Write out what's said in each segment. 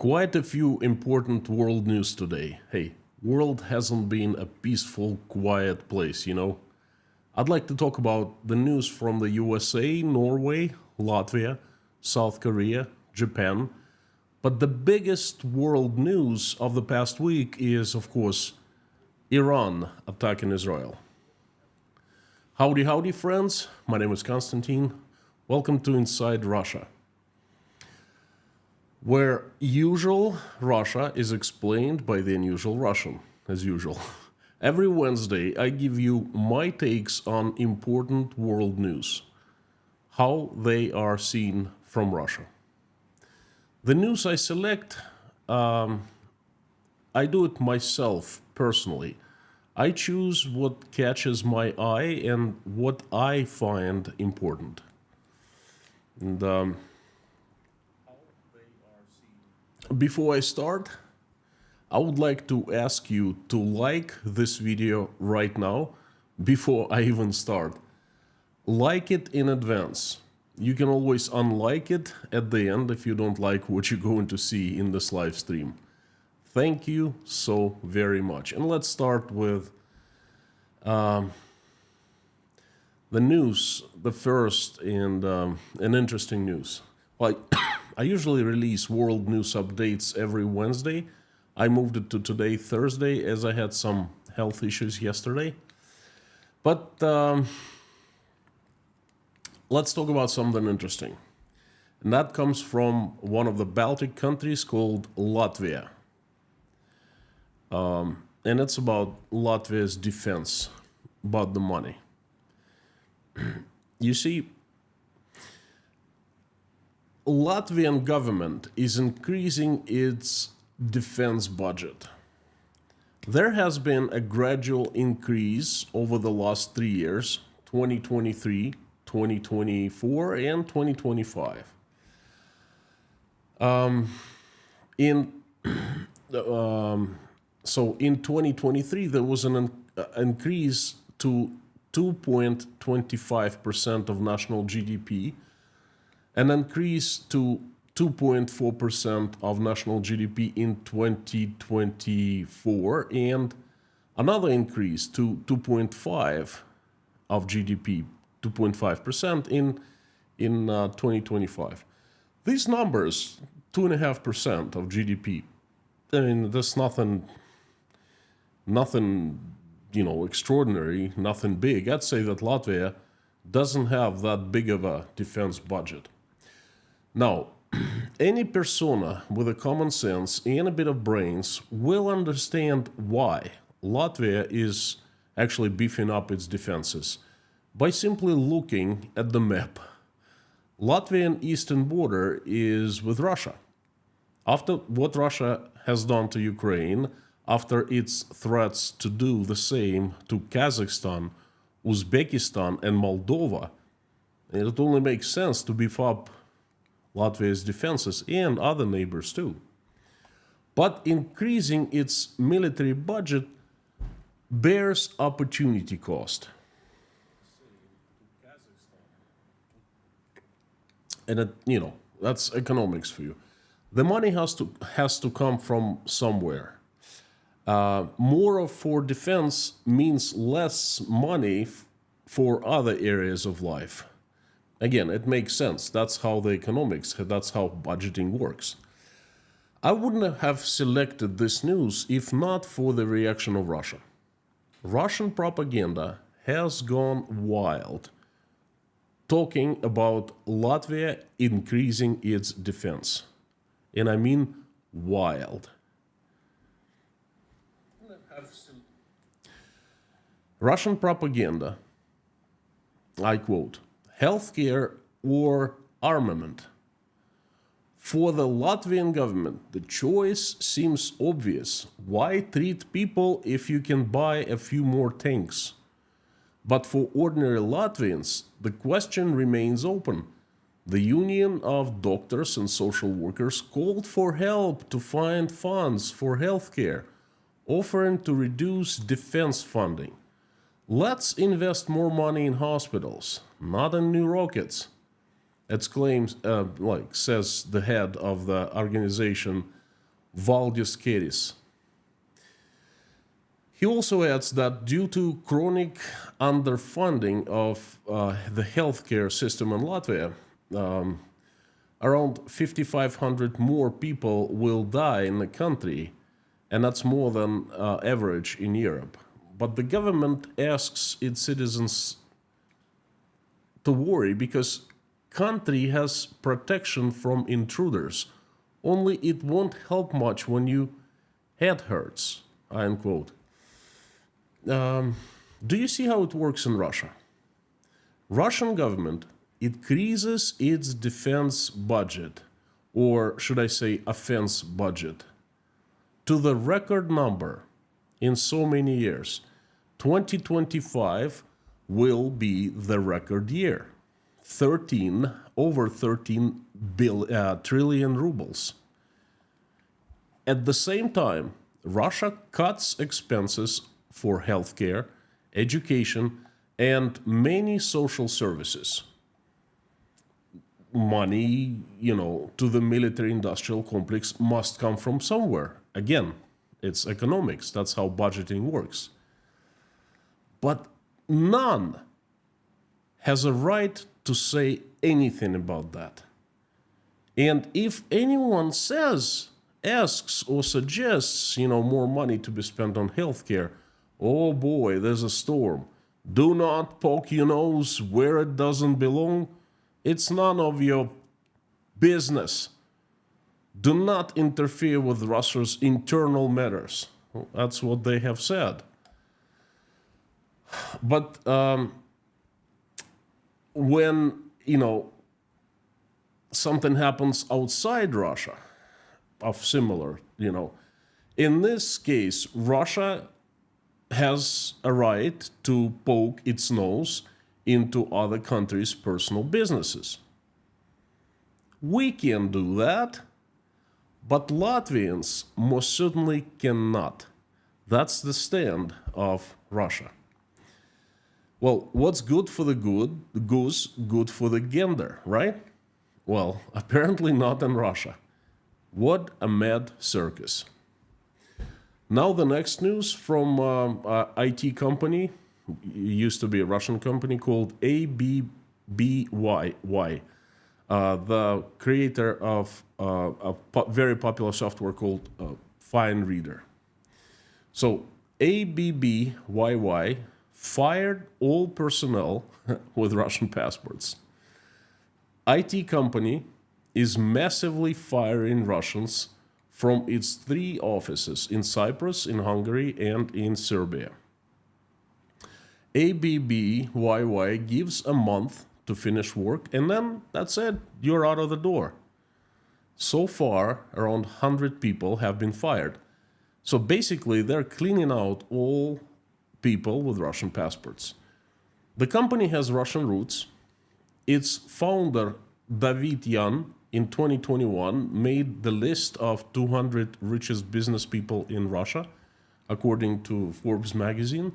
Quite a few important world news today. Hey, world hasn't been a peaceful, quiet place. I'd like to talk about the news from the USA, Norway, Latvia, South Korea, Japan. But the biggest world news of the past week is, of course, Iran attacking Israel. Howdy, howdy, friends. My name is Konstantin. Welcome to Inside Russia, where usual Russia is explained by the unusual Russian, as usual. Every Wednesday, I give you my takes on important world news, how they are seen from Russia. The news I select, I do it myself personally. I choose what catches my eye and what I find important. And before I start, I would like to ask you to like this video right now before I even start. Like it in advance. You can always unlike it at the end if you don't like what you're going to see in this live stream. Thank you so very much. And let's start with the news, the first and an interesting news. Well, I usually release world news updates every Wednesday. I moved it to today, Thursday, as I had some health issues yesterday. But let's talk about something interesting. And that comes from one of the Baltic countries called Latvia. And it's about Latvia's defense, about the money. You see, Latvian government is increasing its defense budget. There has been a gradual increase over the last 3 years, 2023, 2024, and 2025. So in 2023, there was an increase to 2.25% of national GDP, an increase to 2.4% of national GDP in 2024, and another increase to 2.5 of GDP, 2.5% in 2025. These numbers, 2.5% of GDP, I mean, there's nothing, extraordinary, nothing big. I'd say that Latvia doesn't have that big of a defense budget. Now, any persona with a common sense and a bit of brains will understand why Latvia is actually beefing up its defenses by simply looking at the map. Latvian eastern border is with Russia. After what Russia has done to Ukraine, after its threats to do the same to Kazakhstan, Uzbekistan, and Moldova, it only makes sense to beef up Latvia's defenses and other neighbors too. But increasing its military budget bears opportunity cost. And that's economics for you. The money has to come from somewhere. More for defense means less money for other areas of life. Again, it makes sense. That's how the economics, that's how budgeting works. I wouldn't have selected this news if not for the reaction of Russia. Russian propaganda has gone wild, talking about Latvia increasing its defense. And I mean wild. Russian propaganda, I quote, healthcare or armament. For the Latvian government, the choice seems obvious. Why treat people if you can buy a few more tanks? But for ordinary Latvians, the question remains open. The Union of Doctors and Social Workers called for help to find funds for healthcare, offering to reduce defense funding. Let's invest more money in hospitals, not in new rockets. Exclaims, says the head of the organization Valdis Keris. He also adds that due to chronic underfunding of the healthcare system in Latvia, around 5,500 more people will die in the country, and that's more than average in Europe. But the government asks its citizens to worry because country has protection from intruders. Only it won't help much when your head hurts, unquote. Do you see how it works in Russia? Russian government increases its defense budget, or should I say offense budget, to the record number in so many years. 2025 will be the record year. Over 13 trillion rubles. At the same time, Russia cuts expenses for healthcare, education, and many social services. Money, to the military-industrial complex must come from somewhere. Again, it's economics. That's how budgeting works. But none has a right to say anything about that. And if anyone asks or suggests, more money to be spent on healthcare, oh boy, there's a storm. Do not poke your nose where it doesn't belong. It's none of your business. Do not interfere with Russia's internal matters. That's what they have said. But when, something happens outside Russia of similar, in this case, Russia has a right to poke its nose into other countries' personal businesses. We can do that, but Latvians most certainly cannot. That's the stand of Russia. Well, what's good for the goose, good for the gander, right? Well, apparently not in Russia. What a mad circus. Now the next news from IT company, used to be a Russian company called ABBY, the creator of a very popular software called Fine Reader. So ABBYY fired all personnel with Russian passports. IT company is massively firing Russians from its 3 offices in Cyprus, in Hungary, and in Serbia. ABBYY gives a month to finish work, and then that's it, you're out of the door. So far, around 100 people have been fired. So basically, they're cleaning out all people with Russian passports. The company has Russian roots. Its founder, David Yan, in 2021 made the list of 200 richest business people in Russia, according to Forbes magazine.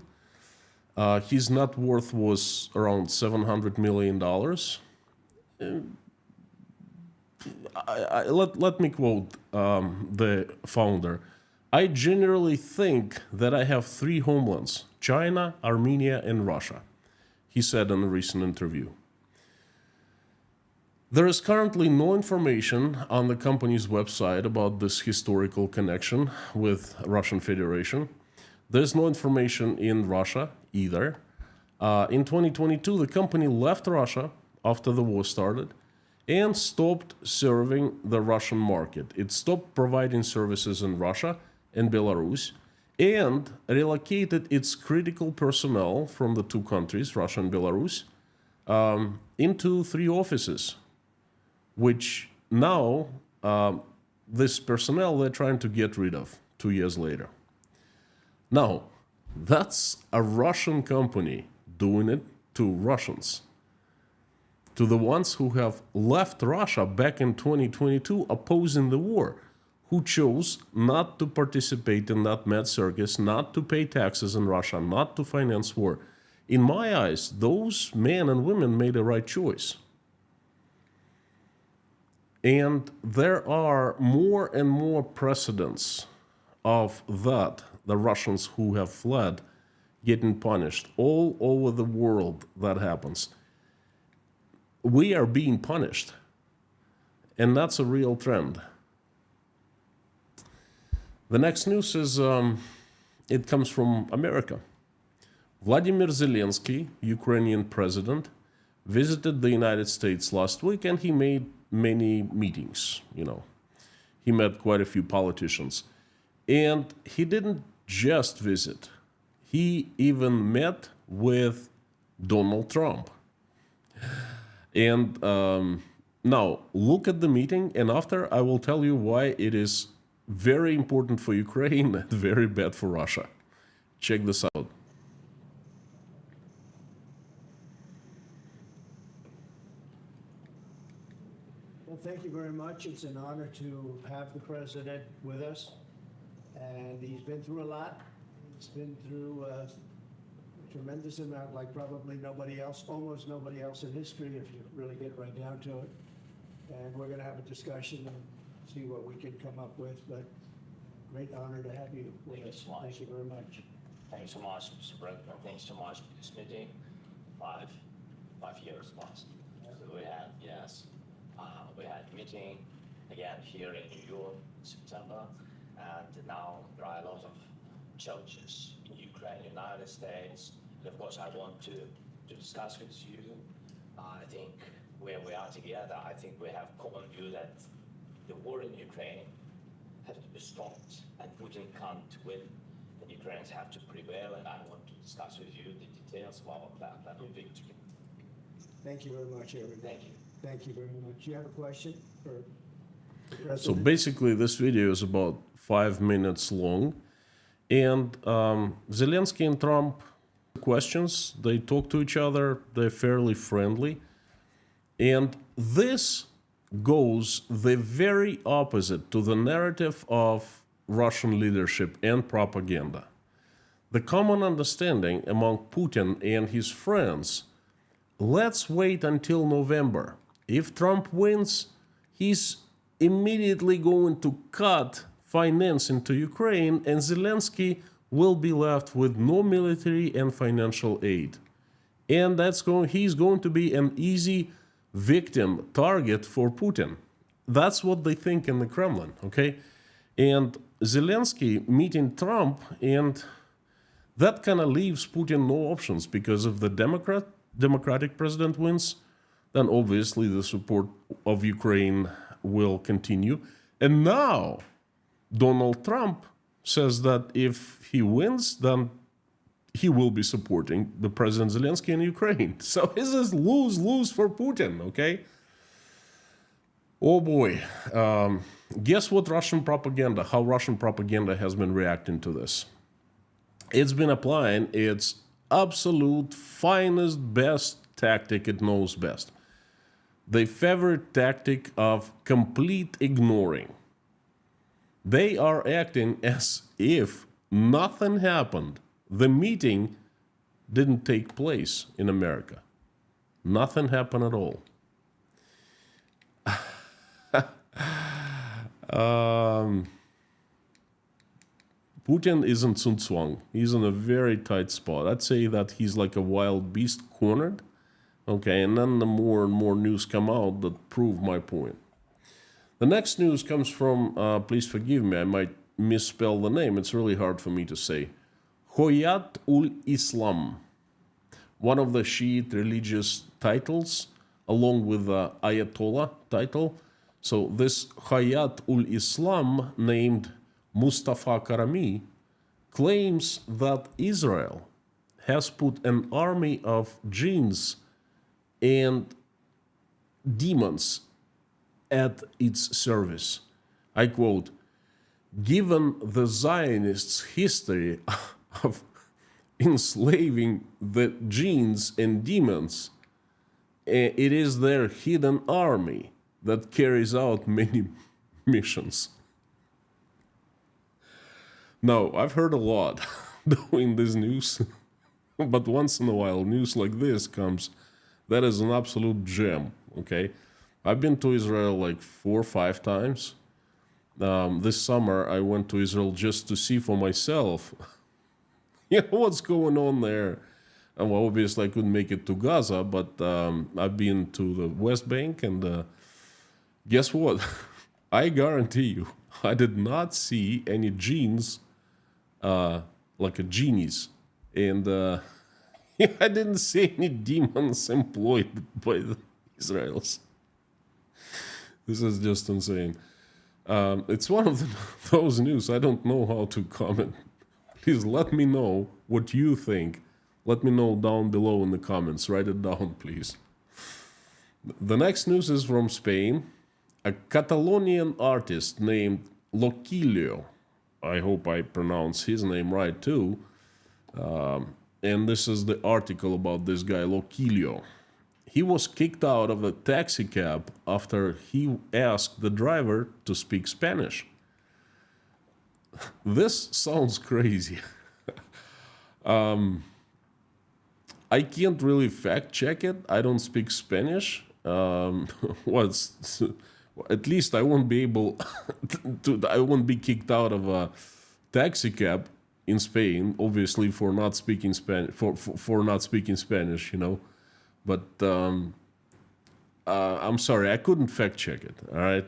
His net worth was around $700 million. Let me quote the founder. I generally think that I have 3 homelands, China, Armenia, and Russia, he said in a recent interview. There is currently no information on the company's website about this historical connection with Russian Federation. There's no information in Russia either. In 2022, the company left Russia after the war started and stopped serving the Russian market. It stopped providing services in Russia and Belarus and relocated its critical personnel from the 2 countries, Russia and Belarus, into 3 offices, which now this personnel they're trying to get rid of 2 years later. Now, that's a Russian company doing it to Russians, to the ones who have left Russia back in 2022 opposing the war, who chose not to participate in that mad circus, not to pay taxes in Russia, not to finance war. In my eyes, those men and women made a right choice. And there are more and more precedents of that, the Russians who have fled getting punished. All over the world that happens. We are being punished. And that's a real trend. The next news is, it comes from America. Vladimir Zelenskyy, Ukrainian president, visited the United States last week, and he made many meetings, He met quite a few politicians. And he didn't just visit. He even met with Donald Trump. And now, look at the meeting, and after I will tell you why it is very important for Ukraine and very bad for Russia. Check this out. Well, thank you very much. It's an honor to have the president with us. And he's been through a lot. He's been through a tremendous amount, like probably nobody else, almost nobody else in history, if you really get right down to it. And we're going to have a discussion and see what we can come up with. But great honor to have you with us. Thank you very much. Thank you so much, Mr. President. Thanks so much for this meeting. Five years past. So we had, we had a meeting again here in New York in September, and now there are a lot of challenges in Ukraine, United States, and of course I want to discuss with you. I think where we are together, I think we have common view that the war in Ukraine has to be stopped, and Putin can't win. The Ukrainians have to prevail, and I want to discuss with you the details of our plan of victory. Thank you very much, everybody. Thank you. Thank you very much. You have a question for the president? So basically, this video is about 5 minutes long. And Zelenskyy and Trump questions, they talk to each other, they're fairly friendly. And this goes the very opposite to the narrative of Russian leadership and propaganda. The common understanding among Putin and his friends, let's wait until November. If Trump wins, he's immediately going to cut financing to Ukraine, and Zelenskyy will be left with no military and financial aid. And he's going to be an easy victim target for Putin. That's what they think in the Kremlin, okay? And Zelenskyy meeting Trump, and that kind of leaves Putin no options, because if the Democratic president wins, then obviously the support of Ukraine will continue. And now Donald Trump says that if he wins, then he will be supporting the President Zelenskyy in Ukraine. So this is lose-lose for Putin, okay? Oh boy. Guess what how Russian propaganda has been reacting to this? It's been applying its absolute finest, best tactic it knows best. The favorite tactic of complete ignoring. They are acting as if nothing happened. The meeting didn't take place in America. Nothing happened at all. Putin isn't Sun Tzu. He's in a very tight spot. I'd say that he's like a wild beast cornered. Okay, and then the more and more news come out that prove my point. The next news comes from, please forgive me, I might misspell the name. It's really hard for me to say. Hayat ul-Islam, one of the Shiite religious titles, along with the Ayatollah title. So this Hayat ul-Islam, named Mustafa Karami, claims that Israel has put an army of jinns and demons at its service. I quote, "Given the Zionists' history of enslaving the jinns and demons, it is their hidden army that carries out many missions." Now, I've heard a lot doing this news, but once in a while news like this comes. That is an absolute gem, okay? I've been to Israel like 4 or 5 times. This summer, I went to Israel just to see for myself, what's going on there. And well, obviously, I couldn't make it to Gaza, but I've been to the West Bank, and guess what? I guarantee you, I did not see any genes, like a genies, and I didn't see any demons employed by the Israelis. This is just insane. It's one of those news I don't know how to comment. Please let me know what you think. Let me know down below in the comments. Write it down, please. The next news is from Spain. A Catalonian artist named Loquillo, I hope I pronounce his name right too, and this is the article about this guy, Loquillo. He was kicked out of the taxi cab after he asked the driver to speak Spanish. This sounds crazy. I can't really fact check it. I don't speak Spanish. At least I won't be able I won't be kicked out of a taxi cab in Spain, obviously for not speaking Spanish, for not speaking Spanish, But I'm sorry, I couldn't fact check it. All right,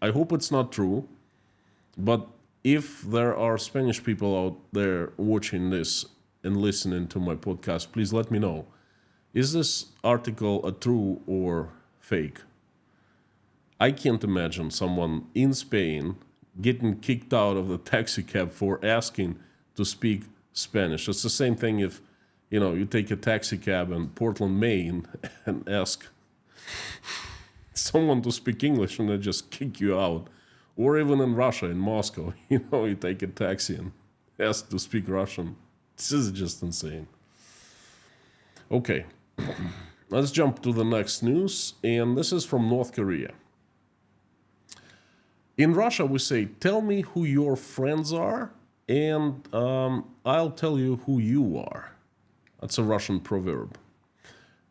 I hope it's not true. But if there are Spanish people out there watching this and listening to my podcast, please let me know. Is this article a true or fake? I can't imagine someone in Spain getting kicked out of the taxi cab for asking to speak Spanish. It's the same thing if, you take a taxi cab in Portland, Maine, and ask someone to speak English and they just kick you out. Or even in Russia, in Moscow, you take a taxi and ask to speak Russian. This is just insane. Okay, let's jump to the next news, and this is from North Korea. In Russia, we say, tell me who your friends are, and I'll tell you who you are. That's a Russian proverb.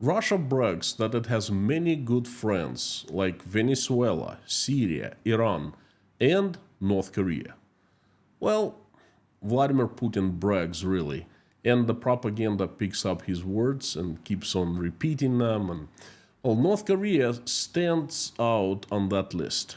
Russia brags that it has many good friends, like Venezuela, Syria, Iran, and North Korea. Well, Vladimir Putin brags, really, and the propaganda picks up his words and keeps on repeating them. And North Korea stands out on that list.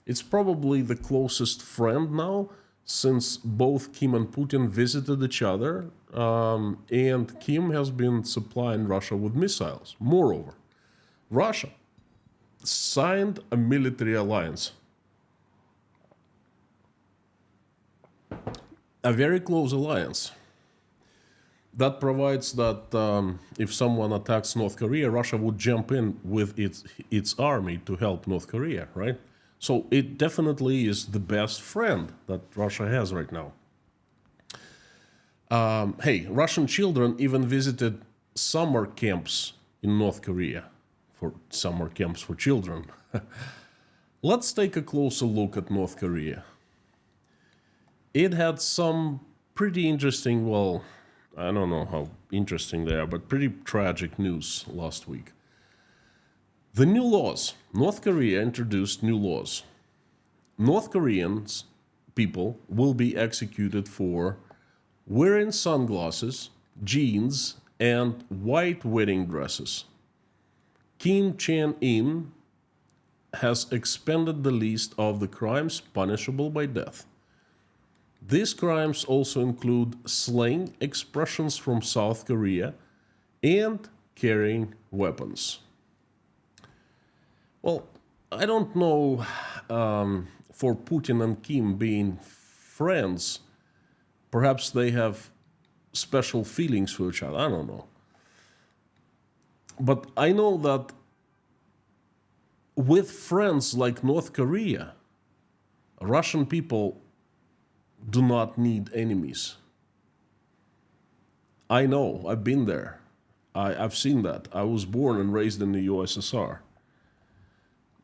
It's probably the closest friend now, since both Kim and Putin visited each other, and Kim has been supplying Russia with missiles. Moreover, Russia signed a military alliance. A very close alliance that provides that if someone attacks North Korea, Russia would jump in with its army to help North Korea, right? So it definitely is the best friend that Russia has right now. Russian children even visited summer camps in North Korea, for summer camps for children. Let's take a closer look at North Korea. It had some pretty interesting, well, I don't know how interesting they are, but pretty tragic news last week. The new laws. North Korea introduced new laws. North Koreans people will be executed for wearing sunglasses, jeans, and white wedding dresses. Kim Jong-un has expanded the list of the crimes punishable by death. These crimes also include slang expressions from South Korea and carrying weapons. Well, I don't know, for Putin and Kim being friends, perhaps they have special feelings for each other. I don't know. But I know that with friends like North Korea, Russian people do not need enemies. I know, I've been there. I've seen that. I was born and raised in the USSR.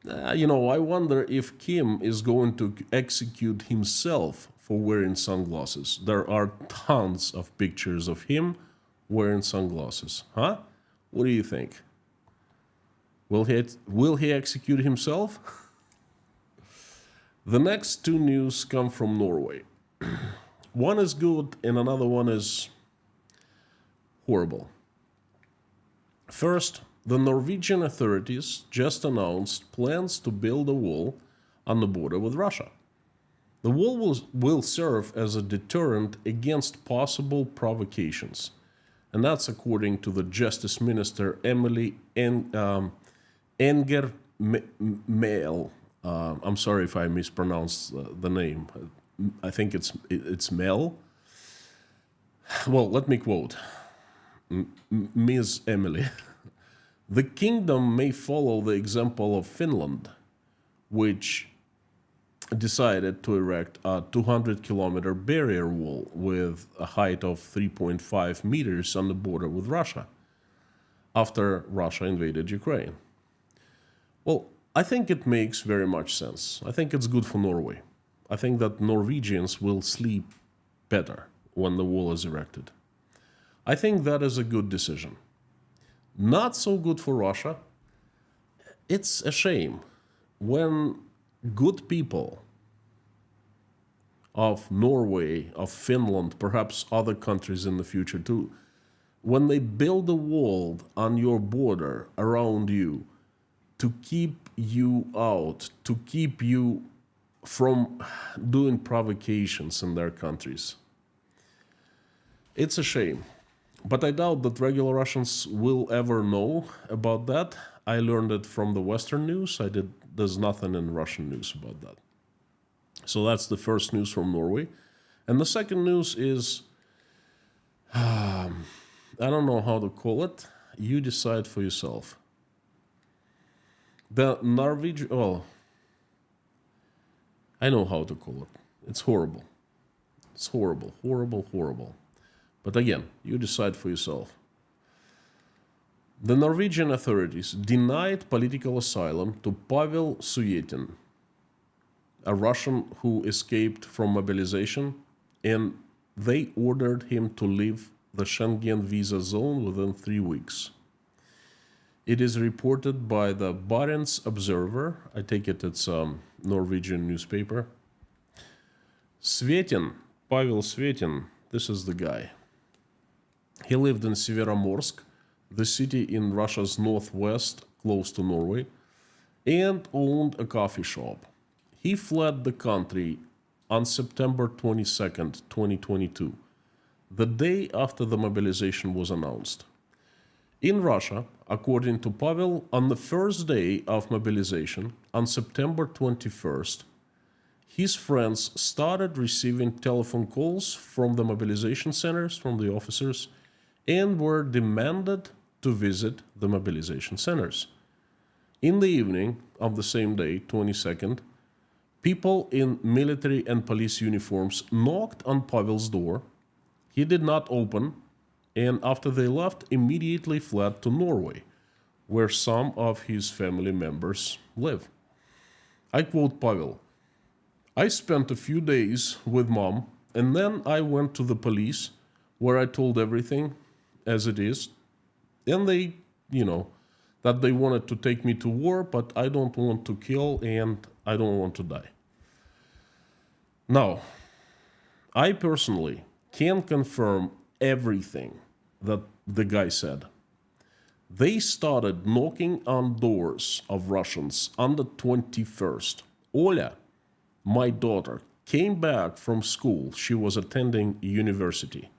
I wonder if Kim is going to execute himself for wearing sunglasses. There are tons of pictures of him wearing sunglasses. Huh? What do you think? Will he execute himself? The next two news come from Norway. One is good and another one is horrible. First, the Norwegian authorities just announced plans to build a wall on the border with Russia. The wall will serve as a deterrent against possible provocations. And that's according to the Justice Minister Emily Enger Mail. I'm sorry if I mispronounced the name. I think it's Mel. Well, let me quote Ms. Emily. The kingdom may follow the example of Finland, which decided to erect a 200-kilometer barrier wall with a height of 3.5 meters on the border with Russia after Russia invaded Ukraine. Well, I think it makes very much sense. I think it's good for Norway. I think that Norwegians will sleep better when the wall is erected. I think that is a good decision. Not so good for Russia. It's a shame when good people of Norway, of Finland, perhaps other countries in the future too, when they build a wall on your border around you to keep you out, to keep you from doing provocations in their countries. It's a shame. But I doubt that regular Russians will ever know about that. I learned it from the Western news. There's nothing in Russian news about that. So that's the first news from Norway. And the second news is, I don't know how to call it. You decide for yourself. The Norwegian, well, I know how to call it. It's horrible. It's horrible, horrible, horrible. But again, you decide for yourself. The Norwegian authorities denied political asylum to Pavel Suyetin, a Russian who escaped from mobilization, and they ordered him to leave the Schengen visa zone within 3 weeks. It is reported by the Barents Observer. I take it it's a Norwegian newspaper. Svetin, Pavel Svetin, this is the guy. He lived in Severomorsk, the city in Russia's northwest, close to Norway, and owned a coffee shop. He fled the country on September 22nd, 2022, the day after the mobilization was announced. In Russia, according to Pavel, on the first day of mobilization, on September 21st, his friends started receiving telephone calls from the mobilization centers, from the officers, and were demanded to visit the mobilization centers. In the evening of the same day, 22nd, people in military and police uniforms knocked on Pavel's door. He did not open, and after they left, immediately fled to Norway, where some of his family members live. I quote Pavel, "I spent a few days with mom, and then I went to the police, where I told everything as it is, and they, that they wanted to take me to war, but I don't want to kill and I don't want to die." Now, I personally can confirm everything that the guy said. They started knocking on doors of Russians on the 21st. Oля, my daughter, came back from school. She was attending university.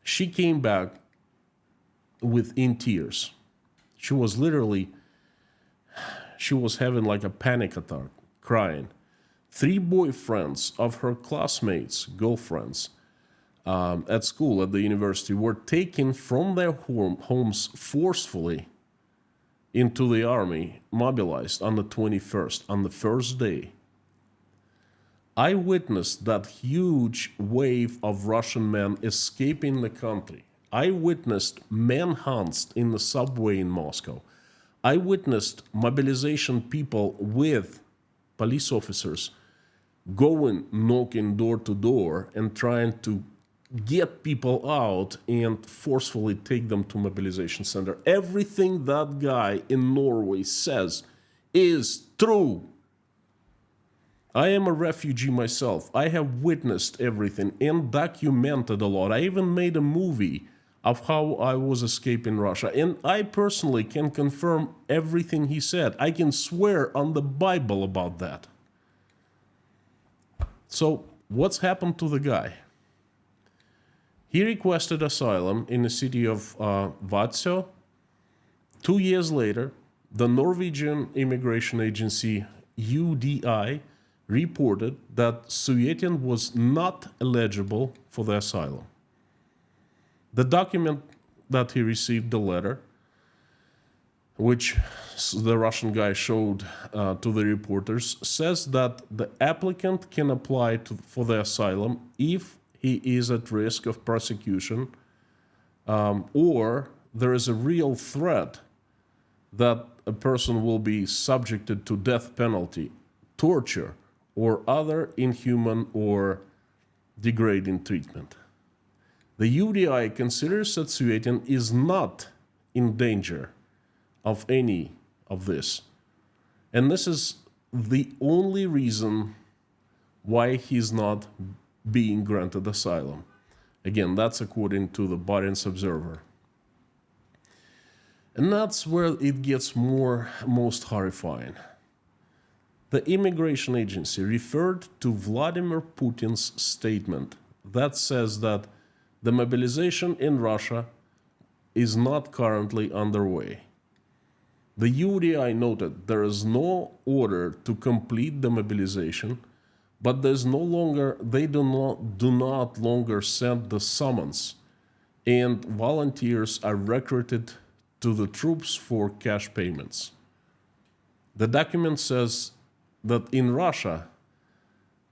She came back in tears. She was having like a panic attack, crying. 3 boyfriends of her classmates, girlfriends, at school, at the university, were taken from their homes forcefully into the army, mobilized on the 21st, on the first day. I witnessed that huge wave of Russian men escaping the country. I witnessed manhunts in the subway in Moscow. I witnessed mobilization people with police officers going, knocking door to door and trying to get people out and forcefully take them to mobilization center. Everything that guy in Norway says is true. I am a refugee myself. I have witnessed everything and documented a lot. I even made a movie of how I was escaping Russia. And I personally can confirm everything he said. I can swear on the Bible about that. So what's happened to the guy? He requested asylum in the city of Vadsø. 2 years later, the Norwegian immigration agency UDI reported that Suyetin was not eligible for the asylum. The document that he received, the letter, which the Russian guy showed to the reporters, says that the applicant can apply for the asylum if he is at risk of prosecution or there is a real threat that a person will be subjected to death penalty, torture, or other inhuman or degrading treatment. The UDI considers that Suyetin is not in danger of any of this. And this is the only reason why he's not being granted asylum. Again, that's according to the Barents Observer. And that's where it gets most horrifying. The immigration agency referred to Vladimir Putin's statement that says that the mobilization in Russia is not currently underway. The UDI noted there is no order to complete the mobilization, but they do not longer send the summons, and volunteers are recruited to the troops for cash payments. The document says that in Russia,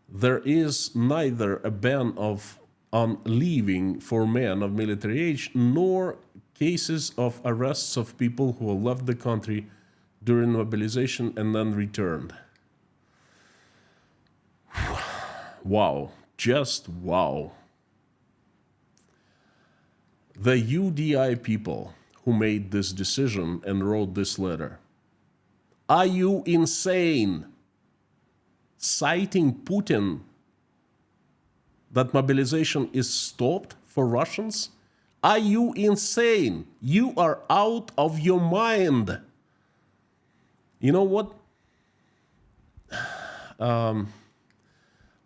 there is neither a ban on leaving for men of military age, nor cases of arrests of people who left the country during mobilization and then returned. Wow, just wow. The UDI people who made this decision and wrote this letter, are you insane? Citing Putin that mobilization is stopped for Russians? Are you insane? You are out of your mind. You know what?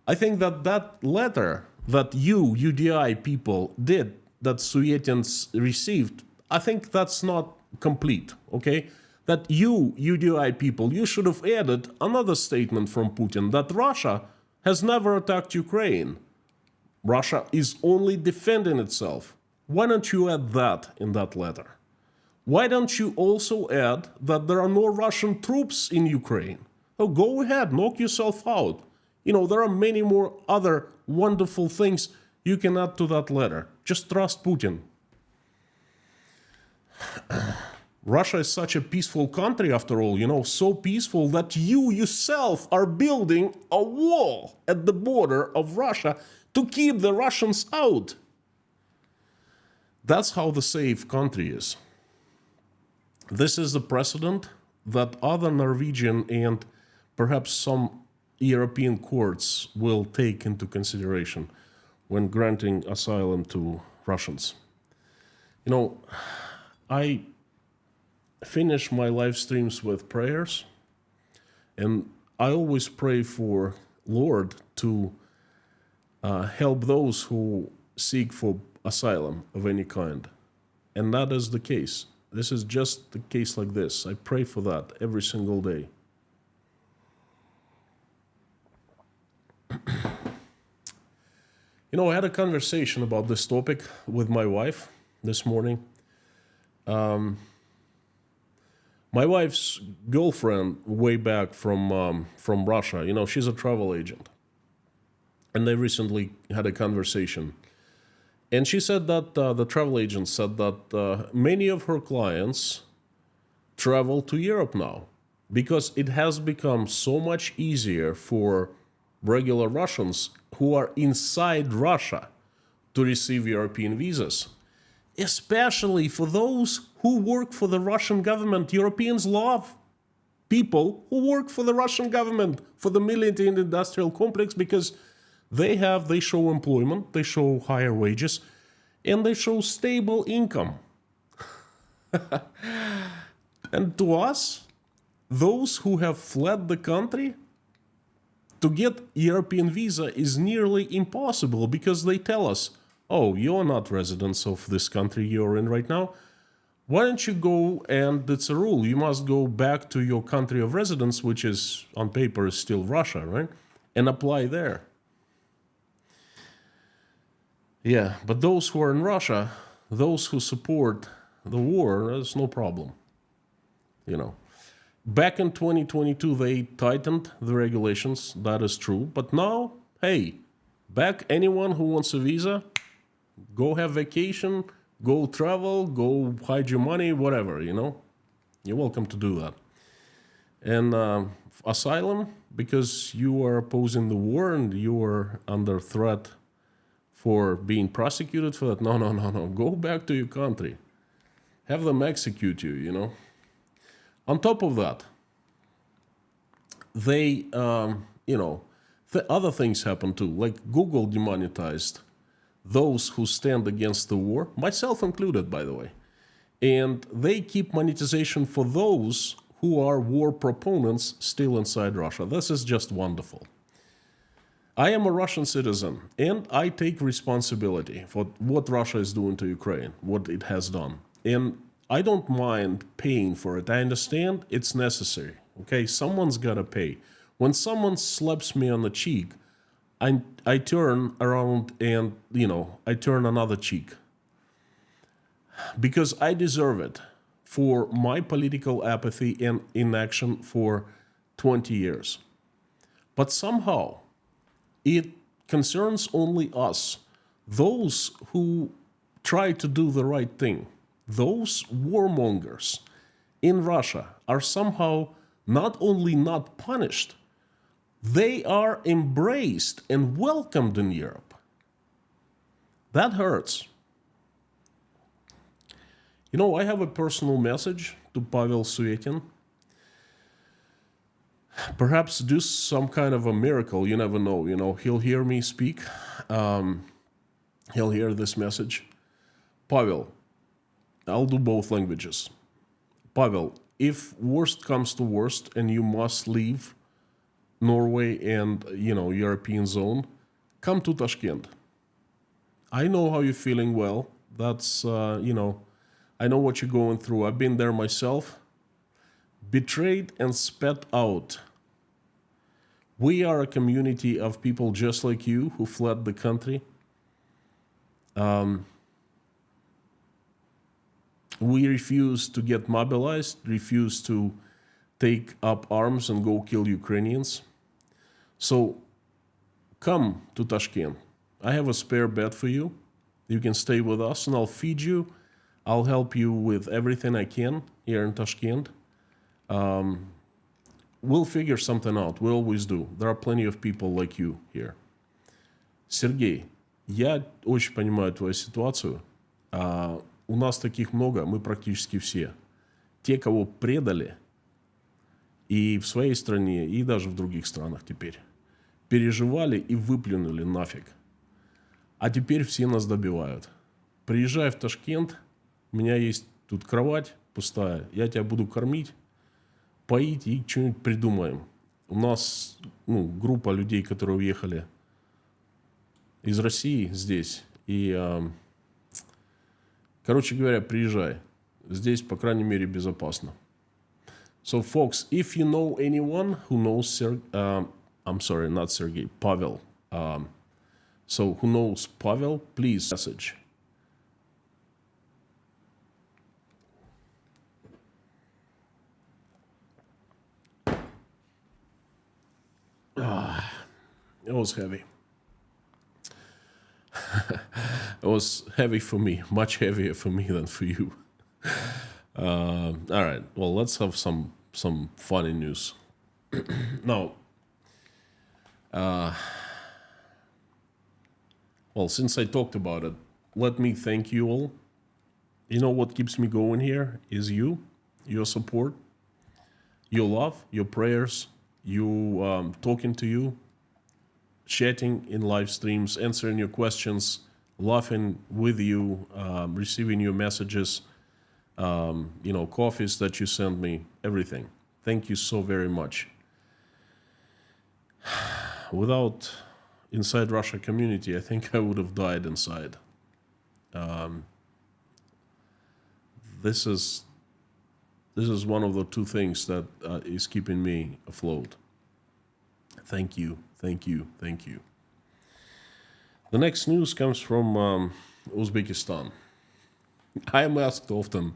I think that letter that you, UDI people, did, that Suyetin received, I think that's not complete, okay? That you, UDI people, you should have added another statement from Putin that Russia has never attacked Ukraine. Russia is only defending itself. Why don't you add that in that letter? Why don't you also add that there are no Russian troops in Ukraine? Oh, go ahead, knock yourself out. You know, there are many more other wonderful things you can add to that letter. Just trust Putin. Russia is such a peaceful country, after all, you know, so peaceful that you yourself are building a wall at the border of Russia to keep the Russians out. That's how the safe country is. This is the precedent that other Norwegian and perhaps some European courts will take into consideration when granting asylum to Russians. You know, I finish my live streams with prayers, and I always pray for Lord to help those who seek for asylum of any kind. And that is the case. This is just the case like this. I pray for that every single day. You know, I had a conversation about this topic with my wife this morning. My wife's girlfriend, way back from Russia, you know, she's a travel agent. And they recently had a conversation. And she said that the travel agent said that many of her clients travel to Europe now because it has become so much easier for regular Russians who are inside Russia to receive European visas, especially for those who work for the Russian government. Europeans love people who work for the Russian government, for the military and industrial complex, because they show employment, they show higher wages, and they show stable income. And to us, those who have fled the country, to get European visa is nearly impossible, because they tell us, oh, you're not residents of this country you're in right now. Why don't you go, and it's a rule, you must go back to your country of residence, which is on paper is still Russia, right? And apply there. Yeah, but those who are in Russia, those who support the war, there's no problem. You know, back in 2022, they tightened the regulations. That is true. But now, hey, back anyone who wants a visa, go have vacation, go travel, go hide your money, whatever, you know. You're welcome to do that. And asylum, because you are opposing the war and you are under threat for being prosecuted for that. No. Go back to your country. Have them execute you, you know. On top of that, they, you know, the other things happen too. Like Google demonetized those who stand against the war, myself included, by the way. And they keep monetization for those who are war proponents still inside Russia. This is just wonderful. I am a Russian citizen, and I take responsibility for what Russia is doing to Ukraine, what it has done. And I don't mind paying for it. I understand it's necessary. Okay, someone's got to pay. When someone slaps me on the cheek, I turn around and, you know, I turn another cheek. Because I deserve it for my political apathy and inaction for 20 years. But somehow, it concerns only us, those who try to do the right thing. Those warmongers in Russia are somehow not only not punished, they are embraced and welcomed in Europe. That hurts. You know, I have a personal message to Pavel Suetin. Perhaps do some kind of a miracle, you never know, you know, he'll hear me speak, he'll hear this message. Pavel, I'll do both languages. Pavel, if worst comes to worst and you must leave Norway and, you know, European zone, come to Tashkent. I know how you're feeling well. That's, you know, I know what you're going through. I've been there myself. Betrayed and spat out. We are a community of people just like you who fled the country. We refuse to get mobilized, refuse to take up arms and go kill Ukrainians. So come to Tashkent. I have a spare bed for you. You can stay with us and I'll feed you. I'll help you with everything I can here in Tashkent. We'll figure something out. We always do. There are plenty of people like you here. Сергей, я очень понимаю твою ситуацию. У нас таких много, мы практически все. Те, кого предали, и в своей стране, и даже в других странах теперь, переживали и выплюнули нафиг. А теперь все нас добивают. Приезжай в Ташкент, у меня есть тут кровать пустая, я тебя буду кормить, поить и что-нибудь придумаем. У нас группа людей, которые уехали из России здесь. И, короче говоря, приезжай. Здесь, по крайней мере, безопасно. So, folks, if you know anyone who knows, I'm sorry, not Sergey, Pavel. So, who knows Pavel, please message. It was heavy. It was heavy for me, much heavier for me than for you. All right, well, let's have some funny news. Now, Well, since I talked about it, let me thank you all. You know what keeps me going here is you, your support, your love, your prayers, you talking to you, chatting in live streams, answering your questions, laughing with you, receiving your messages, coffees that you send me, everything. Thank you so very much. Without Inside Russia community, I think I would have died inside. This is one of the two things that is keeping me afloat. Thank you, thank you, thank you. The next news comes from Uzbekistan. I am asked often,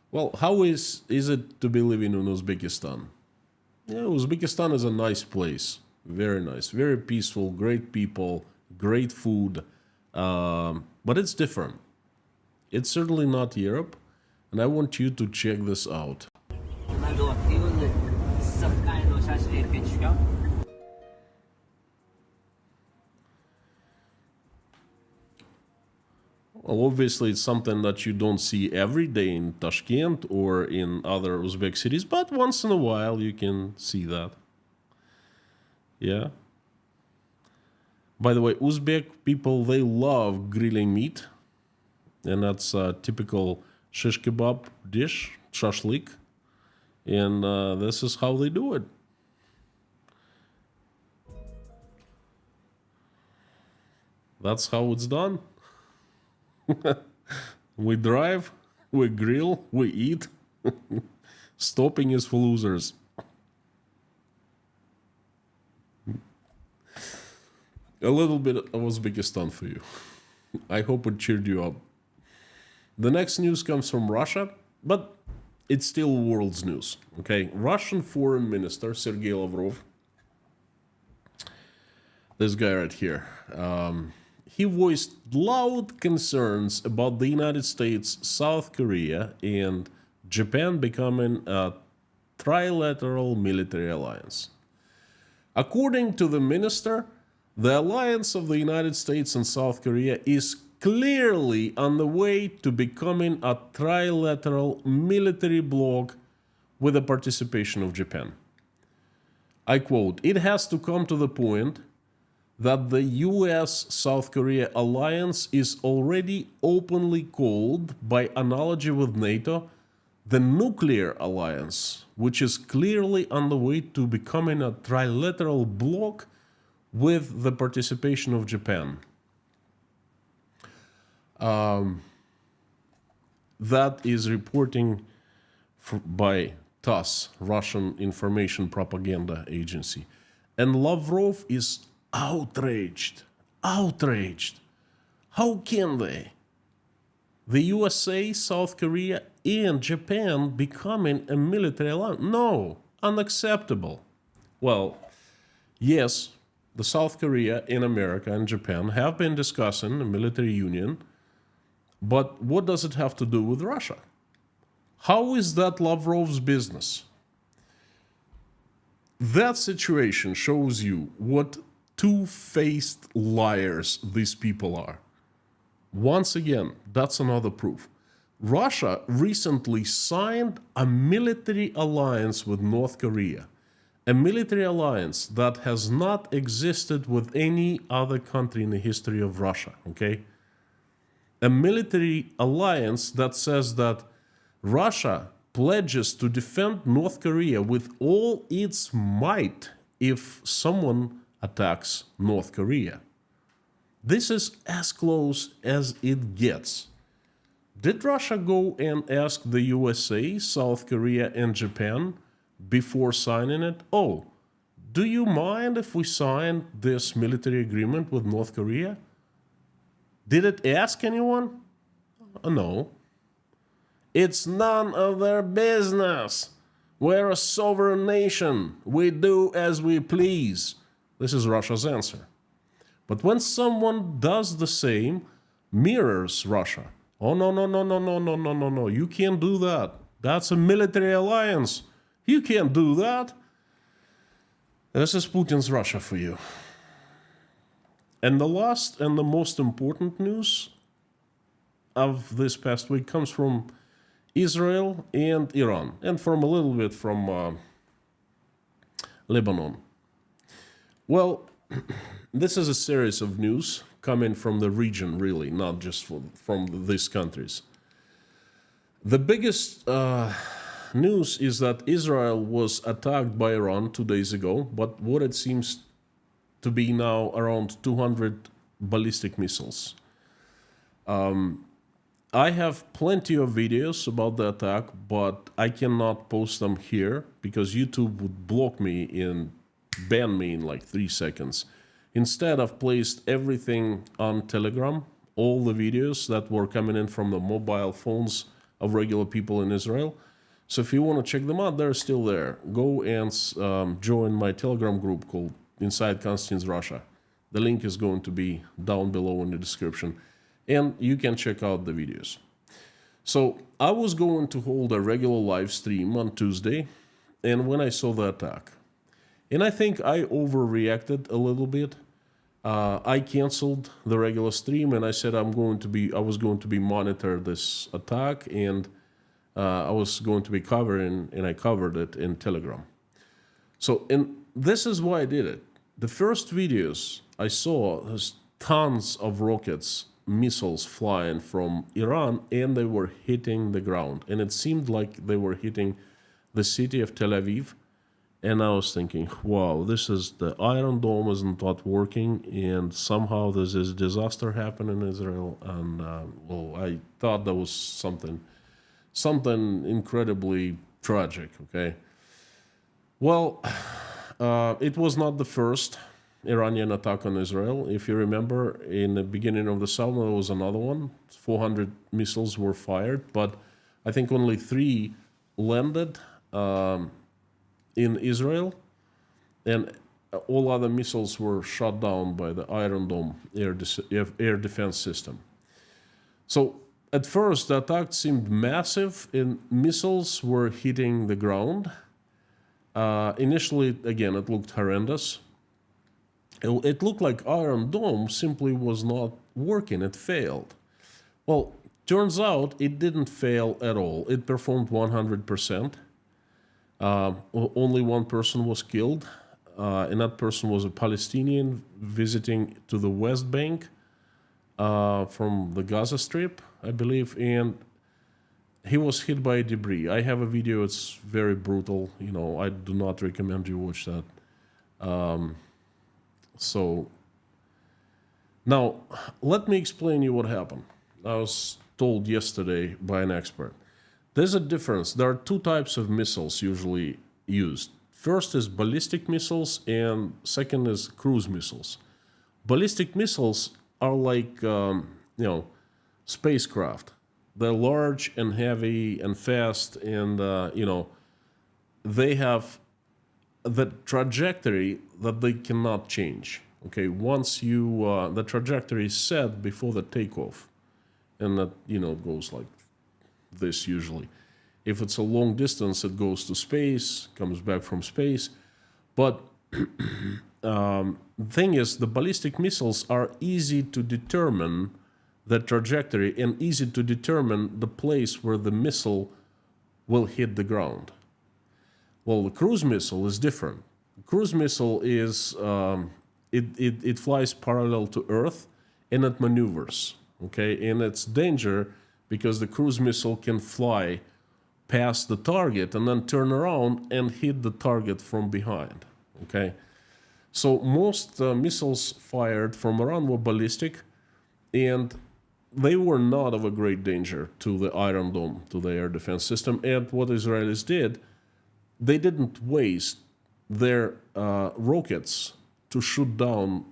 well, how is it to be living in Uzbekistan? Yeah, Uzbekistan is a nice place, very nice, very peaceful, great people, great food, but it's different. It's certainly not Europe, and I want you to check this out. Well, obviously, it's something that you don't see every day in Tashkent or in other Uzbek cities, but once in a while you can see that. Yeah. By the way, Uzbek people, they love grilling meat, and that's a typical shish kebab dish, shashlik, and this is how they do it. That's how it's done. We drive, we grill, we eat. Stopping is for losers. A little bit of Uzbekistan for you. I hope it cheered you up. The next news comes from Russia, but it's still world's news. Okay, Russian Foreign Minister Sergei Lavrov, this guy right here, he voiced loud concerns about the United States, South Korea, and Japan becoming a trilateral military alliance. According to the minister, the alliance of the United States and South Korea is clearly on the way to becoming a trilateral military bloc with the participation of Japan. I quote, "It has to come to the point that the US-South Korea alliance is already openly called, by analogy with NATO, the nuclear alliance, which is clearly on the way to becoming a trilateral bloc with the participation of Japan." That is reporting by TASS, Russian Information Propaganda Agency. And Lavrov is outraged. Outraged. How can they? The USA, South Korea, and Japan becoming a military alliance? No, unacceptable. Well, yes, the South Korea and America and Japan have been discussing a military union, but what does it have to do with Russia? How is that Lavrov's business? That situation shows you what two-faced liars these people are. Once again, that's another proof. Russia recently signed a military alliance with North Korea, a military alliance that has not existed with any other country in the history of Russia, okay? A military alliance that says that Russia pledges to defend North Korea with all its might if someone attacks North Korea. This is as close as it gets. Did Russia go and ask the USA, South Korea, and Japan before signing it? Oh, do you mind if we sign this military agreement with North Korea? Did it ask anyone? No. It's none of their business. We're a sovereign nation. We do as we please. This is Russia's answer. But when someone does the same, mirrors Russia. Oh, no, you can't do that. That's a military alliance. You can't do that. This is Putin's Russia for you. And the last and the most important news of this past week comes from Israel and Iran, and from a little bit from Lebanon. Well, this is a series of news coming from the region, really, not just from these countries. The biggest news is that Israel was attacked by Iran 2 days ago, but what it seems to be now around 200 ballistic missiles. I have plenty of videos about the attack, but I cannot post them here because YouTube would block me and ban me in like 3 seconds. Instead, I've placed everything on Telegram, all the videos that were coming in from the mobile phones of regular people in Israel. So if you want to check them out, they're still there. Go and join my Telegram group called Inside Konstantin's Russia. The link is going to be down below in the description, and you can check out the videos. So I was going to hold a regular live stream on Tuesday, and when I saw the attack, and I think I overreacted a little bit, I canceled the regular stream, and I said I was going to be monitor this attack, and I was going to be covering, and I covered it in Telegram. So, and this is why I did it. The first videos I saw, there's tons of rockets, missiles flying from Iran, and they were hitting the ground. And it seemed like they were hitting the city of Tel Aviv. And I was thinking, wow, this is the Iron Dome isn't not working, and somehow there's this disaster happening in Israel. And well, I thought that was something incredibly tragic. Okay. Well, it was not the first Iranian attack on Israel. If you remember, in the beginning of the summer, there was another one. 400 missiles were fired, but I think only 3 landed in Israel, and all other missiles were shot down by the Iron Dome air defense system. So at first, the attack seemed massive, and missiles were hitting the ground. Initially, again, it looked horrendous. It looked like Iron Dome simply was not working. It failed. Well, turns out it didn't fail at all. It performed 100%. Only one person was killed, and that person was a Palestinian visiting to the West Bank from the Gaza Strip, I believe, and he was hit by debris. I have a video. It's very brutal. You know, I do not recommend you watch that. So now let me explain you what happened. I was told yesterday by an expert. There's a difference. There are 2 types of missiles usually used. First is ballistic missiles, and second is cruise missiles. Ballistic missiles are like, spacecraft. They're large and heavy and fast, and, they have the trajectory that they cannot change. Okay, once the trajectory is set before the takeoff, and that, goes like this usually. If it's a long distance, it goes to space, comes back from space. But the thing is, the ballistic missiles are easy to determine the trajectory and easy to determine the place where the missile will hit the ground. Well, the cruise missile is different. The cruise missile is, it flies parallel to Earth, and it maneuvers, okay? And it's danger because the cruise missile can fly past the target and then turn around and hit the target from behind, okay? So most missiles fired from Iran were ballistic, and they were not of a great danger to the Iron Dome, to the air defense system. And what Israelis did, they didn't waste their rockets to shoot down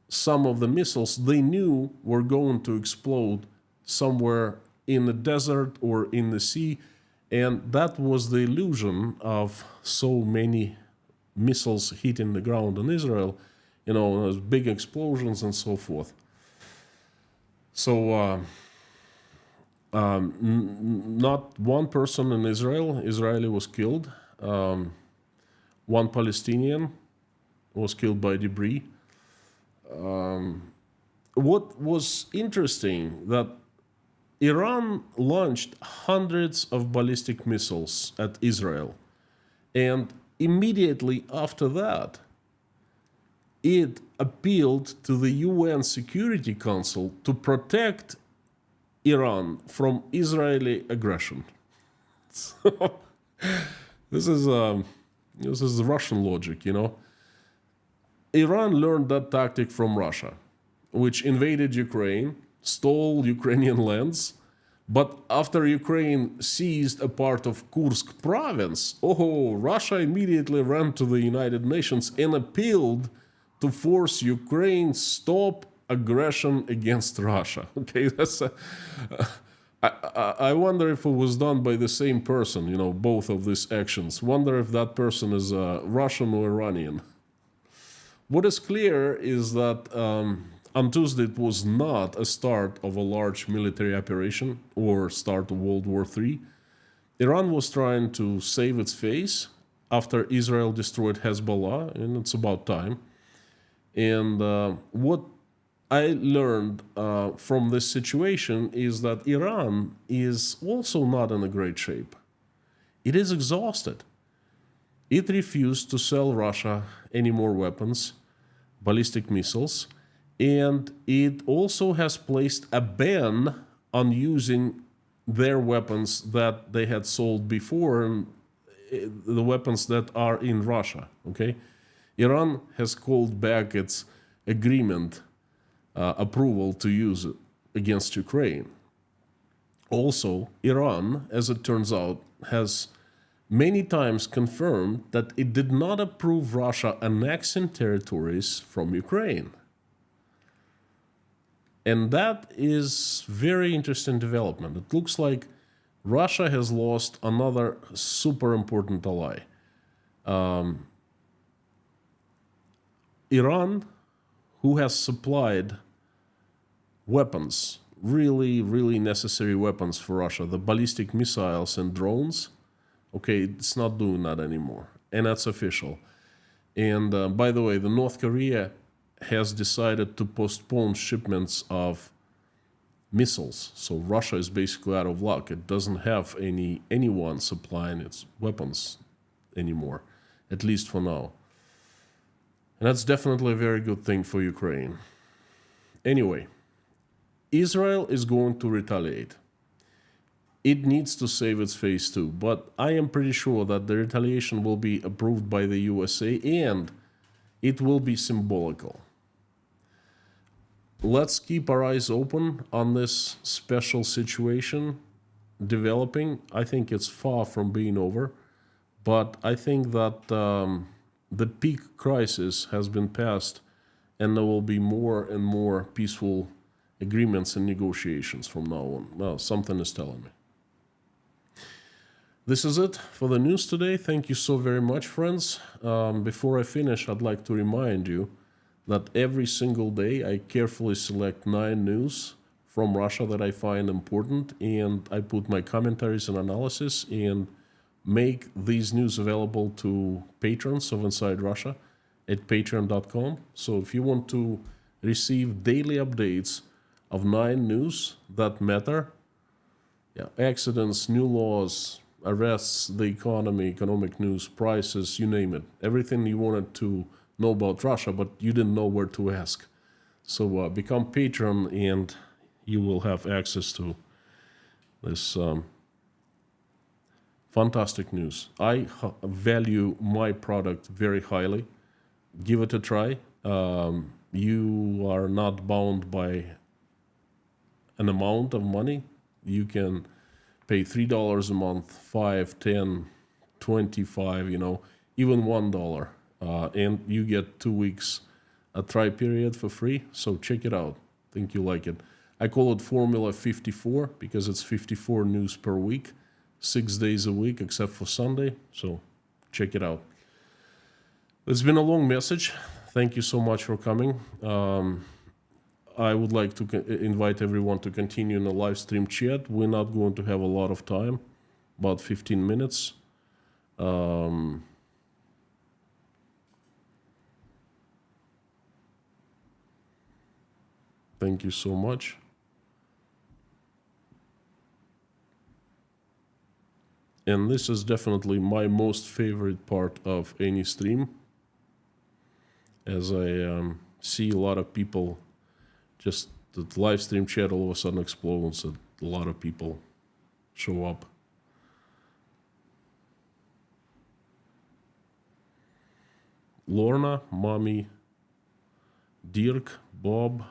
some of the missiles they knew were going to explode somewhere in the desert or in the sea. And that was the illusion of so many missiles hitting the ground in Israel, those big explosions and so forth. So not one person in Israeli was killed. One Palestinian was killed by debris. what was interesting that Iran launched hundreds of ballistic missiles at Israel, and immediately after that, it appealed to the UN Security Council to protect Iran from Israeli aggression. So this is the Russian logic, you know. Iran learned that tactic from Russia, which invaded Ukraine, stole Ukrainian lands, but after Ukraine seized a part of Kursk province, Russia immediately ran to the United Nations and appealed to force Ukraine stop aggression against Russia. Okay, I wonder if it was done by the same person, you know, both of these actions. Wonder if that person is Russian or Iranian. What is clear is that on Tuesday it was not a start of a large military operation or start of World War III. Iran was trying to save its face after Israel destroyed Hezbollah, and it's about time. And what I learned from this situation is that Iran is also not in a great shape. It is exhausted. It refused to sell Russia any more weapons, ballistic missiles, and it also has placed a ban on using their weapons that they had sold before, and the weapons that are in Russia, okay? Iran has called back its agreement approval to use it against Ukraine. Also, Iran, as it turns out, has many times confirmed that it did not approve Russia annexing territories from Ukraine. And that is very interesting development. It looks like Russia has lost another super important ally. Iran, who has supplied weapons, really, really necessary weapons for Russia, the ballistic missiles and drones, okay, it's not doing that anymore. And that's official. And by the way, the North Korea has decided to postpone shipments of missiles. So Russia is basically out of luck. It doesn't have anyone supplying its weapons anymore, at least for now. And that's definitely a very good thing for Ukraine. Anyway, Israel is going to retaliate. It needs to save its face too, but I am pretty sure that the retaliation will be approved by the USA and it will be symbolical. Let's keep our eyes open on this special situation developing. I think it's far from being over, but I think that the peak crisis has been passed and there will be more and more peaceful agreements and negotiations from now on. Well, something is telling me. This is it for the news today. Thank you so very much, friends. Before I finish, I'd like to remind you that every single day I carefully select 9 news from Russia that I find important, and I put my commentaries and analysis and make these news available to patrons of Inside Russia at patreon.com. So if you want to receive daily updates of 9 news that matter, accidents, new laws, arrests, the economy, economic news, prices, you name it, everything you wanted to know about Russia, but you didn't know where to ask. So become patron and you will have access to this fantastic news. I value my product very highly. Give it a try. You are not bound by an amount of money. You can pay $3 a month, 5, 10, 25, even $1. And you get 2 weeks a try period for free. So check it out. Think you like it. I call it Formula 54 because it's 54 news per week, 6 days a week except for Sunday. So check it out. It's been a long message. Thank you so much for coming. I would like to invite everyone to continue in the live stream chat. We're not going to have a lot of time, about 15 minutes. I Thank you so much. And this is definitely my most favorite part of any stream, as I see a lot of people, just the live stream chat all of a sudden explodes and a lot of people show up. Lorna, Mommy, Dirk, Bob.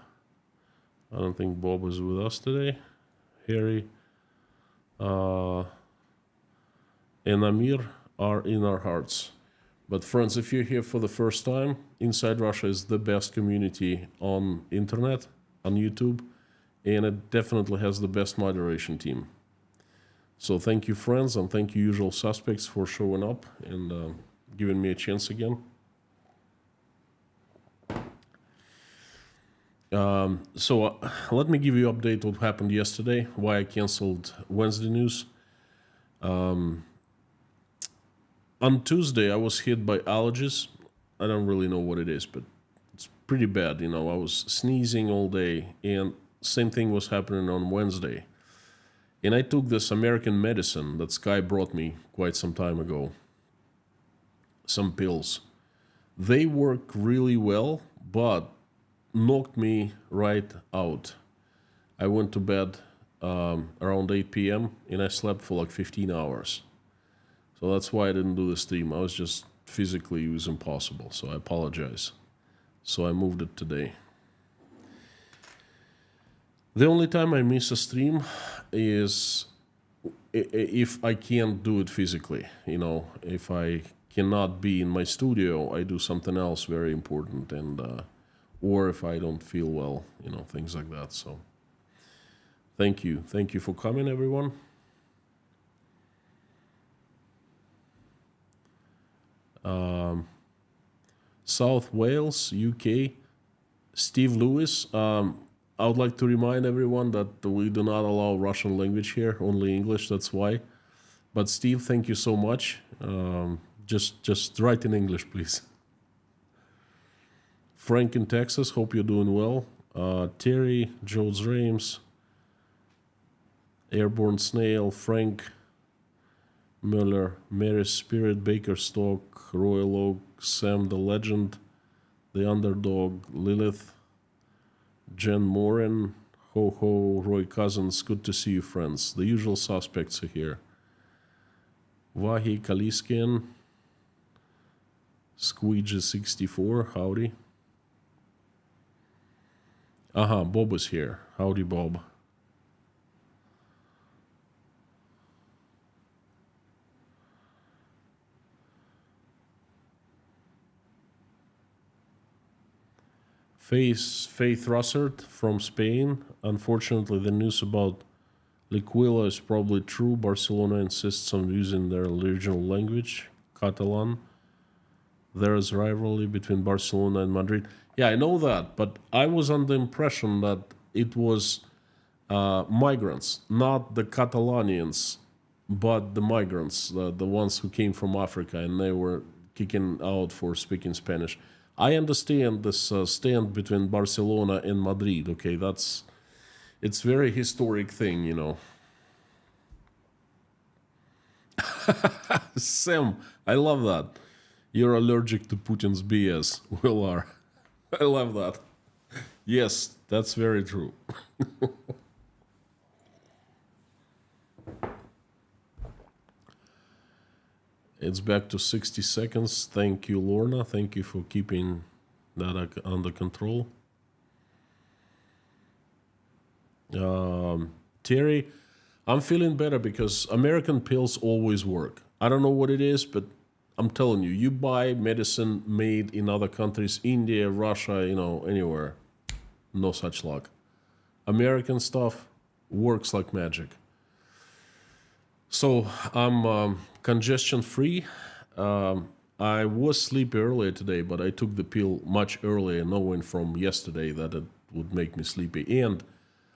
I don't think Bob is with us today. Harry and Amir are in our hearts. But friends, if you're here for the first time, Inside Russia is the best community on internet, on YouTube, and it definitely has the best moderation team. So thank you, friends, and thank you, usual suspects, for showing up and giving me a chance again. So let me give you an update what happened yesterday, why I canceled Wednesday news. On Tuesday, I was hit by allergies. I don't really know what it is, but it's pretty bad. I was sneezing all day, and same thing was happening on Wednesday. And I took this American medicine that Sky brought me quite some time ago, some pills. They work really well, but knocked me right out. I went to bed around 8 p.m. and I slept for like 15 hours. So that's why I didn't do the stream. I was just physically, it was impossible. So I apologize. So I moved it today. The only time I miss a stream is if I can't do it physically. If I cannot be in my studio, I do something else very important, and or if I don't feel well, things like that. So thank you for coming, everyone. South Wales, UK, Steve Lewis. I would like to remind everyone that we do not allow Russian language here, only English, that's why. But Steve, thank you so much. Just write in English, please. Frank in Texas, hope you're doing well. Terry, Joe's Rames, Airborne Snail, Frank, Müller, Mary's Spirit, Bakerstock, Royal Oak, Sam the Legend, The Underdog, Lilith, Jen Morin, Ho Ho, Roy Cousins, good to see you, friends. The usual suspects are here. Vahi Kaliskin, Squeegee64, howdy. Bob is here. Howdy, Bob. Faith Russert from Spain. Unfortunately, the news about Liquila is probably true. Barcelona insists on using their regional language, Catalan. There is rivalry between Barcelona and Madrid. Yeah, I know that, but I was under the impression that it was migrants, not the Catalanians, but the migrants, the ones who came from Africa, and they were kicking out for speaking Spanish. I understand this stand between Barcelona and Madrid. Okay, it's very historic thing, Sam, I love that. You're allergic to Putin's BS. Will are. I love that. Yes, that's very true. It's back to 60 seconds. Thank you, Lorna. Thank you for keeping that under control. Terry, I'm feeling better because American pills always work. I don't know what it is, but I'm telling you, you buy medicine made in other countries, India, Russia, anywhere, no such luck. American stuff works like magic. So I'm congestion free. I was sleepy earlier today, but I took the pill much earlier, knowing from yesterday that it would make me sleepy. And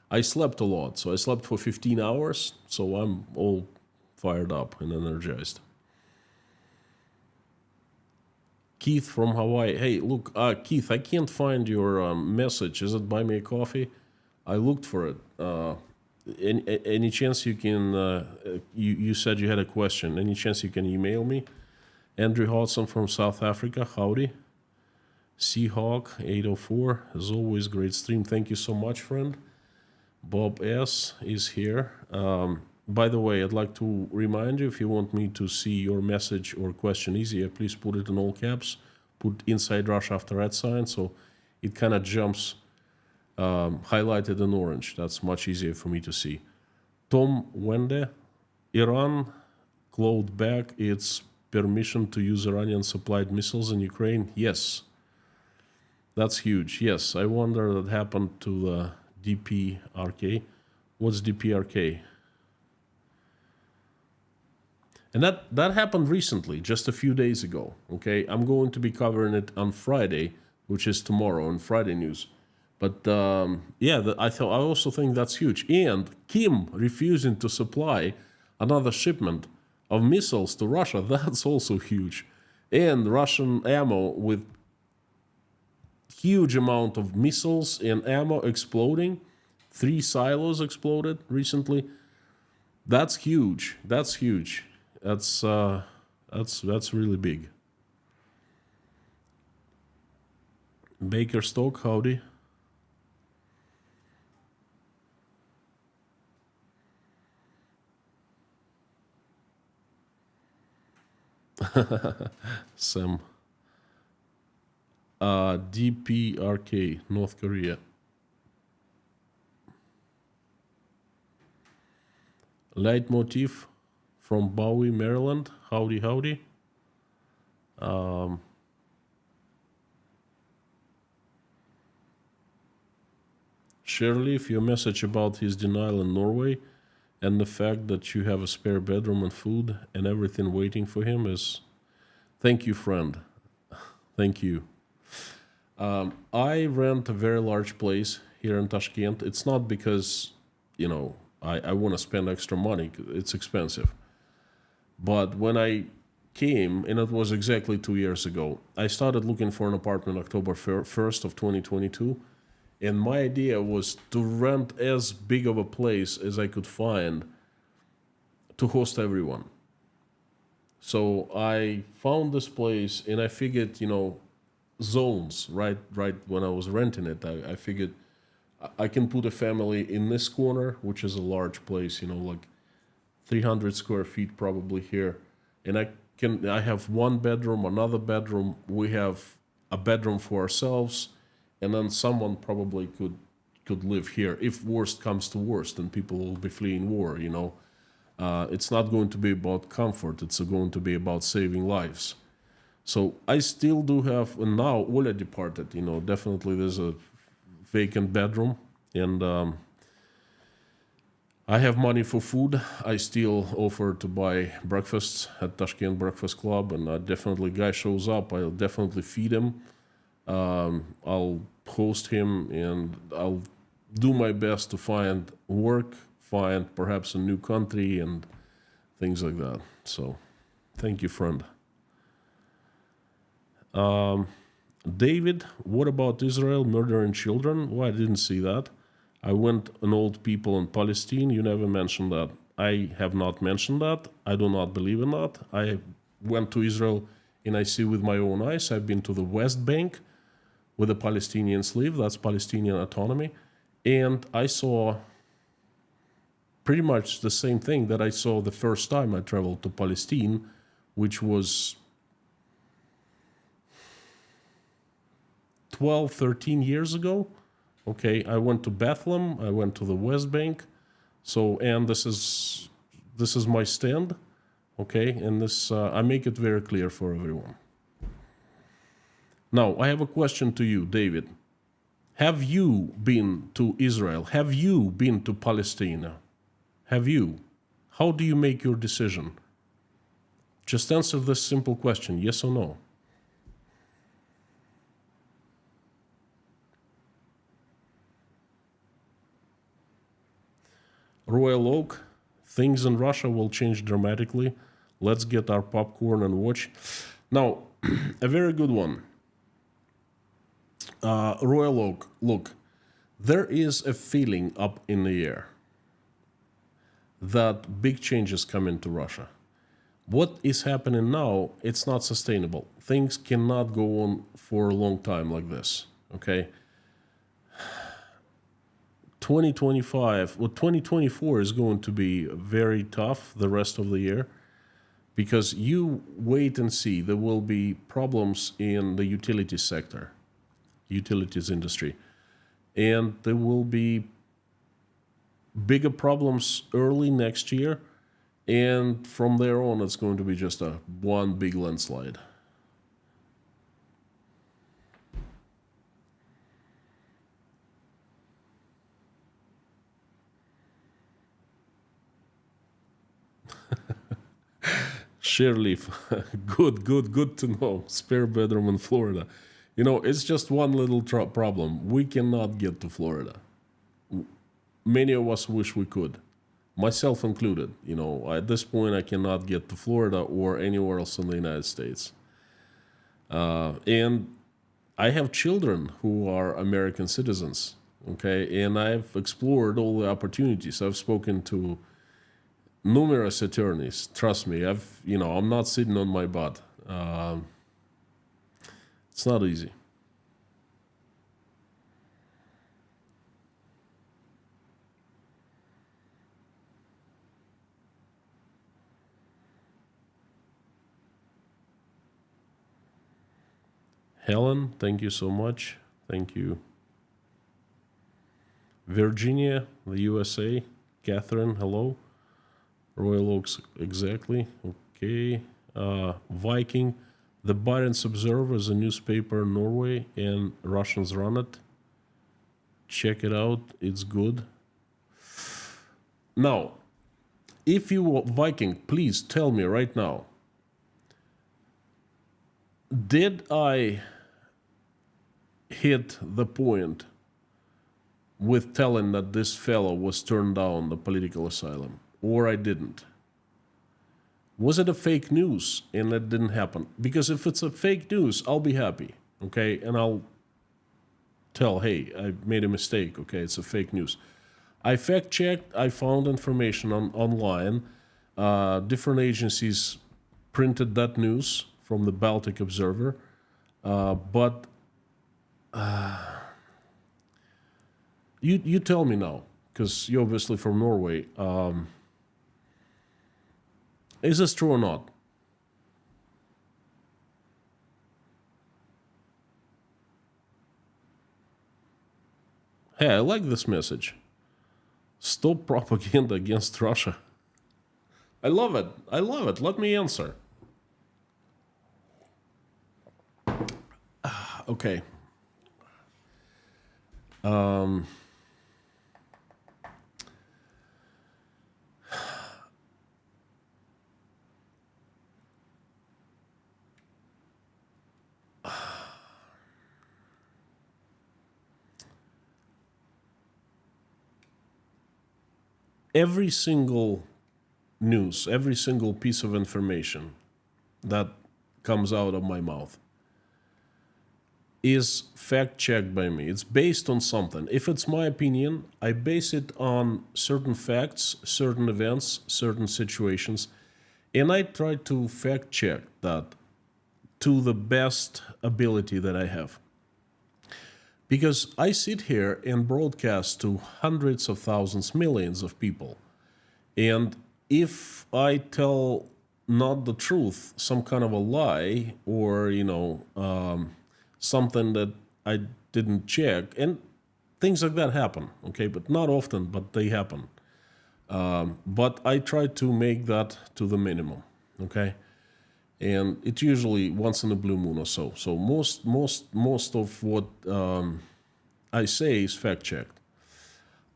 I slept a lot. So I slept for 15 hours. So I'm all fired up and energized. Keith from Hawaii. Hey, look, Keith, I can't find your message. Is it buy me a coffee? I looked for it. Any chance you can? You said you had a question. Any chance you can email me? Andrew Hodson from South Africa. Howdy. Seahawk 804. As always, great stream. Thank you so much, friend. Bob S is here. By the way, I'd like to remind you, if you want me to see your message or question easier, please put it in all caps. Put Inside Russia after that sign, so it kind of jumps highlighted in orange. That's much easier for me to see. Tom Wende, Iran clawed back its permission to use Iranian-supplied missiles in Ukraine. Yes, that's huge. Yes, I wonder what happened to the DPRK. What's DPRK? And that happened recently, just a few days ago, okay? I'm going to be covering it on Friday, which is tomorrow, on Friday News. But yeah, I also think that's huge. And Kim refusing to supply another shipment of missiles to Russia, that's also huge. And Russian ammo with huge amount of missiles and ammo exploding. 3 silos exploded recently. That's huge. That's huge. That's really big. Baker Stoke, howdy. Sam. DPRK, North Korea. Leitmotif from Bowie, Maryland. Howdy, howdy. Shirley, if your message about his denial in Norway and the fact that you have a spare bedroom and food and everything waiting for him is... Thank you, friend. Thank you. I rent a very large place here in Tashkent. It's not because, I want to spend extra money. It's expensive. But when I came, and it was exactly 2 years ago, I started looking for an apartment October 1st of 2022. And my idea was to rent as big of a place as I could find to host everyone. So I found this place and I figured, zones, right when I was renting it, I figured I can put a family in this corner, which is a large place, like 300 square feet probably here. And I have one bedroom, another bedroom. We have a bedroom for ourselves. And then someone probably could live here if worst comes to worst and people will be fleeing war, It's not going to be about comfort. It's going to be about saving lives. So I still do have, and now Oля departed, definitely there's a vacant bedroom. And I have money for food. I still offer to buy breakfasts at Tashkent Breakfast Club. And definitely guy shows up, I'll definitely feed him. I'll host him and I'll do my best to find work, find perhaps a new country and things like that. So thank you, friend. David, what about Israel murdering children? Well, I didn't see that. I went on old people in Palestine. You never mentioned that. I have not mentioned that. I do not believe in that. I went to Israel and I see with my own eyes. I've been to the West Bank with the Palestinians live, that's Palestinian autonomy. And I saw pretty much the same thing that I saw the first time I traveled to Palestine, which was 12, 13 years ago. Okay, I went to Bethlehem, I went to the West Bank. So, and this is my stand, okay? And this, I make it very clear for everyone. Now, I have a question to you, David. Have you been to Israel? Have you been to Palestine? Have you? How do you make your decision? Just answer this simple question, yes or no. Royal Oak, things in Russia will change dramatically. Let's get our popcorn and watch. Now, a very good one. Royal Oak, look, there is a feeling up in the air that big changes come into Russia. What is happening now, it's not sustainable. Things cannot go on for a long time like this, okay? 2024 is going to be very tough the rest of the year, because you wait and see, there will be problems in the utilities sector, utilities industry, and there will be bigger problems early next year, and from there on it's going to be just one big landslide. Sherleaf, good to know. Spare bedroom in Florida. You know, it's just one little problem. We cannot get to Florida. Many of us wish we could, myself included. You know, at this point, I cannot get to Florida or anywhere else in the United States. And I have children who are American citizens, okay? And I've explored all the opportunities. I've spoken to numerous attorneys. Trust me, I'm not sitting on my butt. It's not easy. Helen, thank you so much. Thank you. Virginia, the USA. Catherine, hello. Royal Oaks, exactly. Okay. Viking, the Barents Observer is a newspaper in Norway, and Russians run it. Check it out. It's good. Now, if you Viking, please tell me right now, did I hit the point with telling that this fellow was turned down the political asylum, or I didn't? Was it a fake news and that didn't happen? Because if it's a fake news, I'll be happy, okay? And I'll tell, hey, I made a mistake, okay? It's a fake news. I fact-checked, I found information online. Different agencies printed that news from the Baltic Observer, but you tell me now, because you're obviously from Norway. Is this true or not? Hey, I like this message. Stop propaganda against Russia. I love it. I love it. Let me answer. Okay. Every single news, every single piece of information that comes out of my mouth is fact-checked by me. It's based on something. If it's my opinion, I base it on certain facts, certain events, certain situations, and I try to fact-check that to the best ability that I have. Because I sit here and broadcast to hundreds of thousands, millions of people. And if I tell not the truth, some kind of a lie, or, something that I didn't check, and things like that happen, okay? But not often, but they happen. But I try to make that to the minimum, okay? And it's usually once in a blue moon or so. So most of what I say is fact-checked.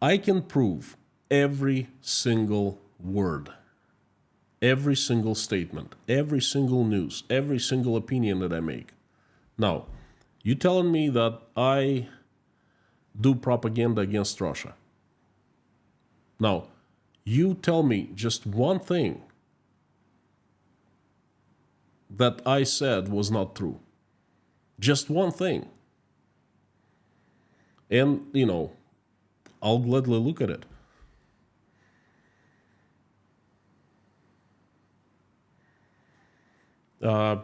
I can prove every single word, every single statement, every single news, every single opinion that I make. Now, you telling me that I do propaganda against Russia. Now, you tell me just one thing that I said was not true. Just one thing. And, I'll gladly look at it.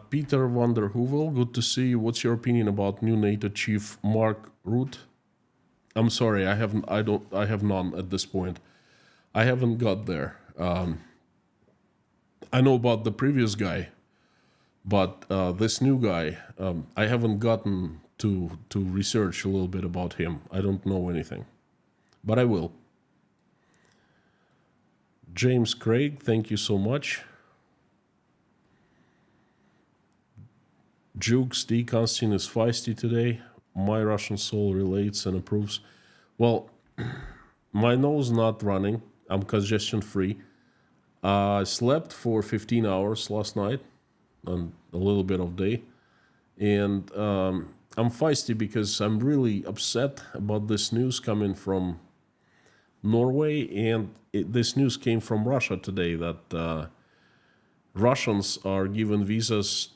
Peter van der Hoevel, good to see you. What's your opinion about new NATO chief Mark Rutte? I'm sorry, I have none at this point. I haven't got there. I know about the previous guy, but this new guy, I haven't gotten to research a little bit about him. I don't know anything, but I will. James Craig, thank you so much. Jukes, D. Constantine is feisty today. My Russian soul relates and approves. Well, my nose not running. I'm congestion free. I slept for 15 hours last night and a little bit of day. And I'm feisty because I'm really upset about this news coming from Norway. And this news came from Russia today that Russians are given visas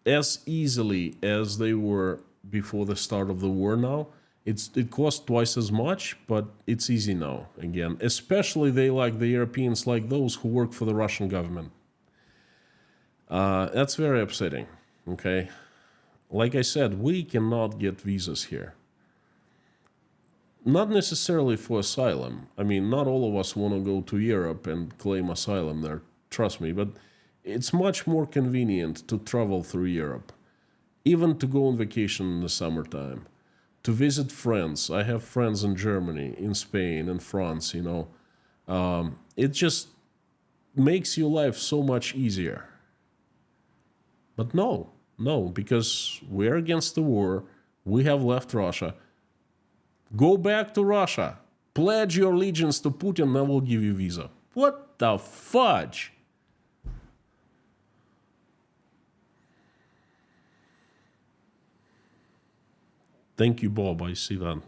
as easily as they were before the start of the war now. It costs twice as much, but it's easy now again. Especially they like the Europeans, like those who work for the Russian government. That's very upsetting, okay? Like I said, we cannot get visas here. Not necessarily for asylum. I mean, not all of us want to go to Europe and claim asylum there, trust me, but it's much more convenient to travel through Europe, even to go on vacation in the summertime, to visit friends. I have friends in Germany, in Spain, in France, you know. It just makes your life so much easier. But no, because we're against the war. We have left Russia. Go back to Russia. Pledge your allegiance to Putin, and we'll give you visa. What the fudge? Thank you, Bob. I see that.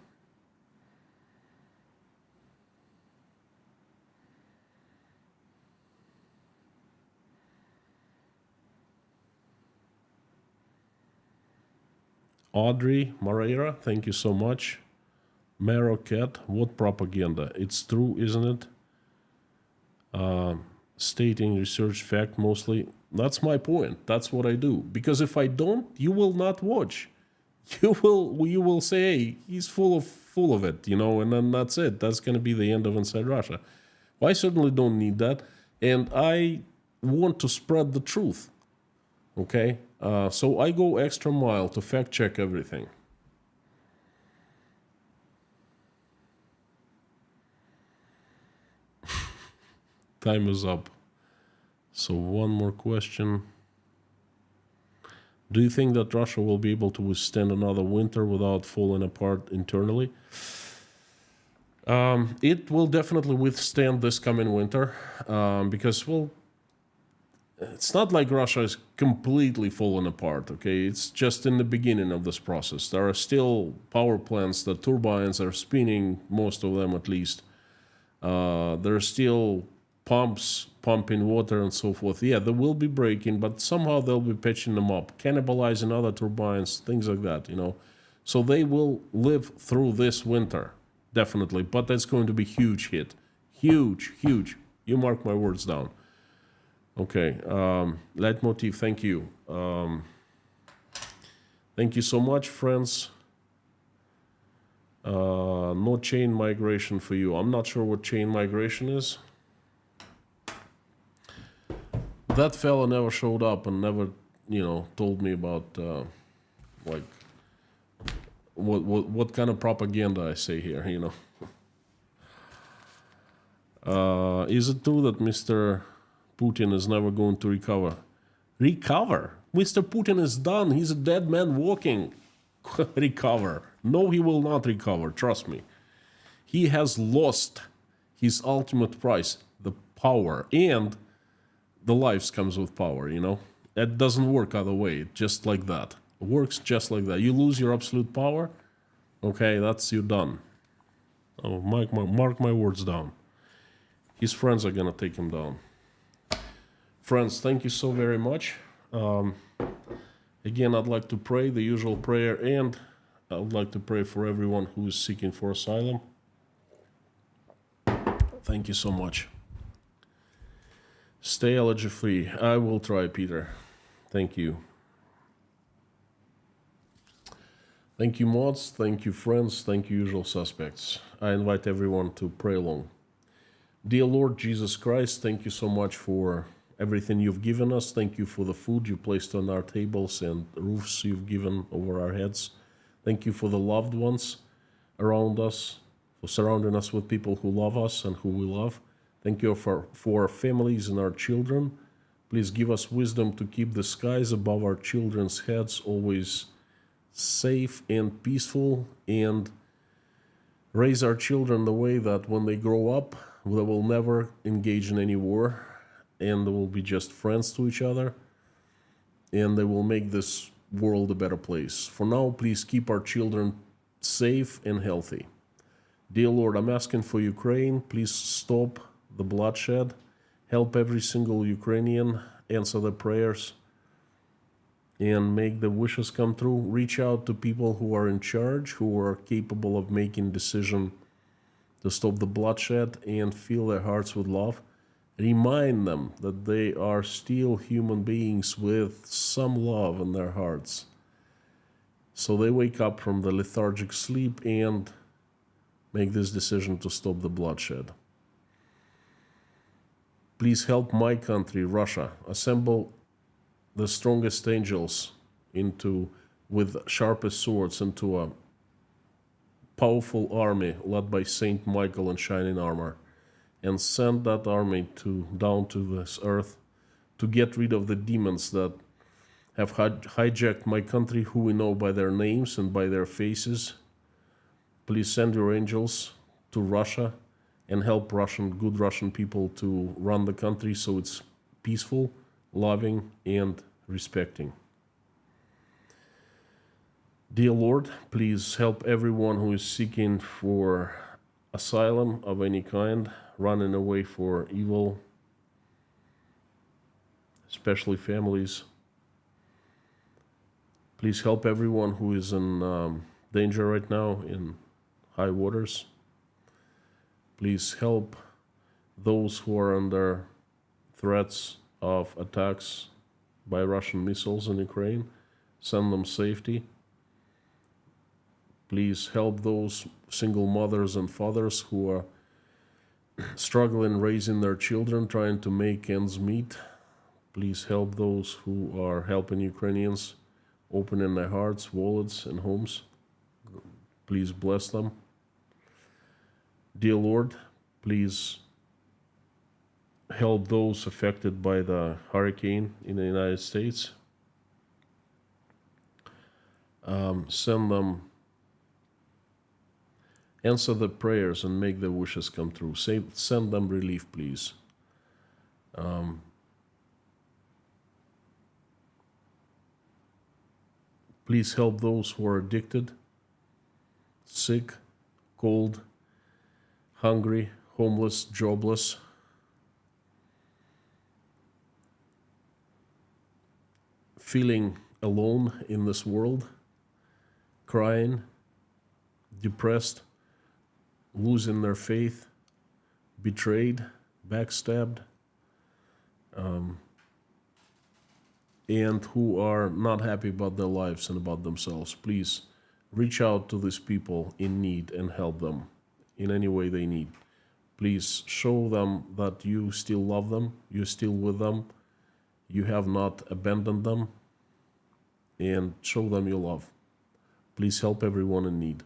Audrey Moreira, thank you so much. Merocat, what propaganda? It's true, isn't it? Stating research fact mostly. That's my point. That's what I do. Because if I don't, you will not watch. You will say, hey, he's full of it, you know, and then that's it. That's going to be the end of Inside Russia. Well, I certainly don't need that, and I want to spread the truth, okay? So I go extra mile to fact check everything. Time is up. So one more question. Do you think that Russia will be able to withstand another winter without falling apart internally? It will definitely withstand this coming winter because, well, it's not like Russia is completely falling apart, okay? It's just in the beginning of this process. There are still power plants, the turbines are spinning, most of them at least. There are still pumps pumping water and so forth. Yeah, they will be breaking, but somehow they'll be patching them up, cannibalizing other turbines, things like that, you know. So they will live through this winter, definitely, but that's going to be huge hit. Huge. You mark my words down. Okay, Leitmotiv, thank you. Thank you so much, friends. No chain migration for you. I'm not sure what chain migration is. That fella never showed up and never, you know, told me about like what kind of propaganda I say here, you know. Is it true that Mr. Putin is never going to recover? Recover? Mr. Putin is done. He's a dead man walking. Recover? No, he will not recover. Trust me. He has lost his ultimate prize, the power, and the lives comes with power, you know? It doesn't work other way, just like that. It works just like that. You lose your absolute power, okay, that's you done. Oh, mark my words down. His friends are gonna take him down. Friends, thank you so very much. Again, I'd like to pray the usual prayer, and I would like to pray for everyone who is seeking for asylum. Thank you so much. Stay allergy free. I will try, Peter. Thank you. Thank you, mods. Thank you, friends. Thank you, usual suspects. I invite everyone to pray along. Dear Lord Jesus Christ, thank you so much for everything you've given us. Thank you for the food you placed on our tables and roofs you've given over our heads. Thank you for the loved ones around us, for surrounding us with people who love us and who we love. Thank you for our families and our children. Please give us wisdom to keep the skies above our children's heads always safe and peaceful, and raise our children the way that when they grow up, they will never engage in any war, and they will be just friends to each other, and they will make this world a better place. For now, please keep our children safe and healthy. Dear Lord, I'm asking for Ukraine. Please stop the bloodshed. Help every single Ukrainian, answer their prayers, and make the wishes come true. Reach out to people who are in charge, who are capable of making decision to stop the bloodshed and fill their hearts with love. Remind them that they are still human beings with some love in their hearts. So they wake up from the lethargic sleep and make this decision to stop the bloodshed. Please help my country, Russia, assemble the strongest angels with sharpest swords into a powerful army led by Saint Michael in shining armor, and send that army down to this earth to get rid of the demons that have hijacked my country, who we know by their names and by their faces. Please send your angels to Russia and help good Russian people to run the country so it's peaceful, loving, and respecting. Dear Lord, please help everyone who is seeking for asylum of any kind, running away for evil, especially families. Please help everyone who is in danger right now in high waters. Please help those who are under threats of attacks by Russian missiles in Ukraine. Send them safety. Please help those single mothers and fathers who are struggling raising their children, trying to make ends meet. Please help those who are helping Ukrainians, opening their hearts, wallets, and homes. Please bless them. Dear Lord, please help those affected by the hurricane in the United States. Send them, answer the prayers and make their wishes come true. Send them relief, please. Please help those who are addicted, sick, cold, hungry, homeless, jobless. Feeling alone in this world, crying, depressed, losing their faith, betrayed, backstabbed, and who are not happy about their lives and about themselves. Please reach out to these people in need and help them in any way they need. Please show them that you still love them, you're still with them, you have not abandoned them, and show them your love. Please help everyone in need.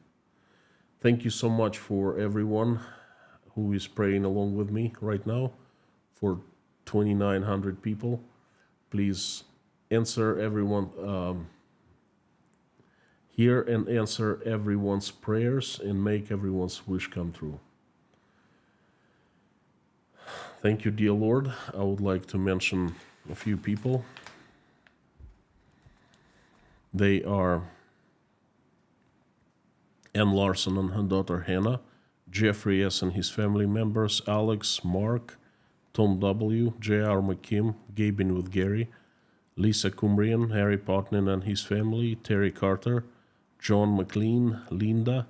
Thank you so much for everyone who is praying along with me right now, for 2,900 people. Please answer everyone, hear and answer everyone's prayers and make everyone's wish come true. Thank you, dear Lord. I would like to mention a few people. They are Ann Larson and her daughter Hannah, Jeffrey S. and his family members, Alex, Mark, Tom W., J.R. McKim, Gabin with Gary, Lisa Cumbrian, Harry Potnin and his family, Terry Carter, John McLean, Linda,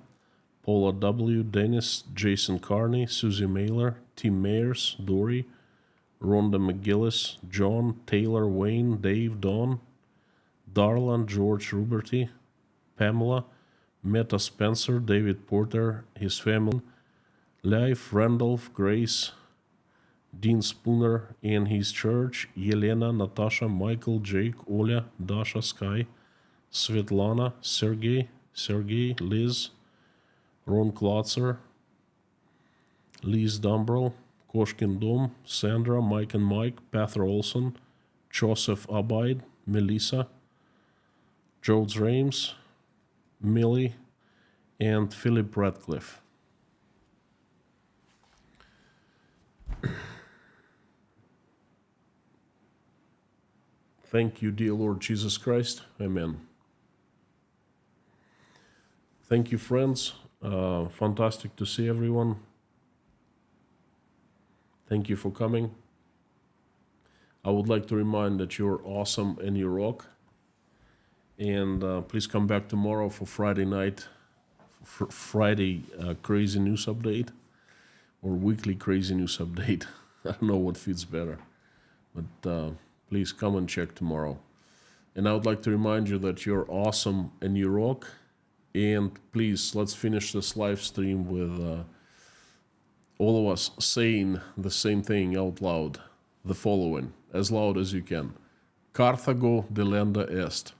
Paula W., Dennis, Jason Carney, Susie Mailer, Tim Mayers, Dory, Rhonda McGillis, John, Taylor, Wayne, Dave, Don, Darlan, George Ruberty, Pamela, Meta Spencer, David Porter, his family, Leif, Randolph, Grace, Dean Spooner and his church, Yelena, Natasha, Michael, Jake, Oля, Dasha, Sky, Svetlana, Sergey, Liz, Ron Klotzer, Liz Dumbrell, Koshkin Dom, Sandra, Mike and Mike, Pather Olson, Joseph Abide, Melissa, George Rames, Millie, and Philip Radcliffe. Thank you, dear Lord Jesus Christ. Amen. Thank you, friends. Fantastic to see everyone. Thank you for coming. I would like to remind that you're awesome and you rock. And please come back tomorrow for Friday night, Friday crazy news update, or weekly crazy news update. I don't know what fits better, but please come and check tomorrow. And I would like to remind you that you're awesome and you rock. And please, let's finish this live stream with all of us saying the same thing out loud, the following, as loud as you can. Carthago delenda est.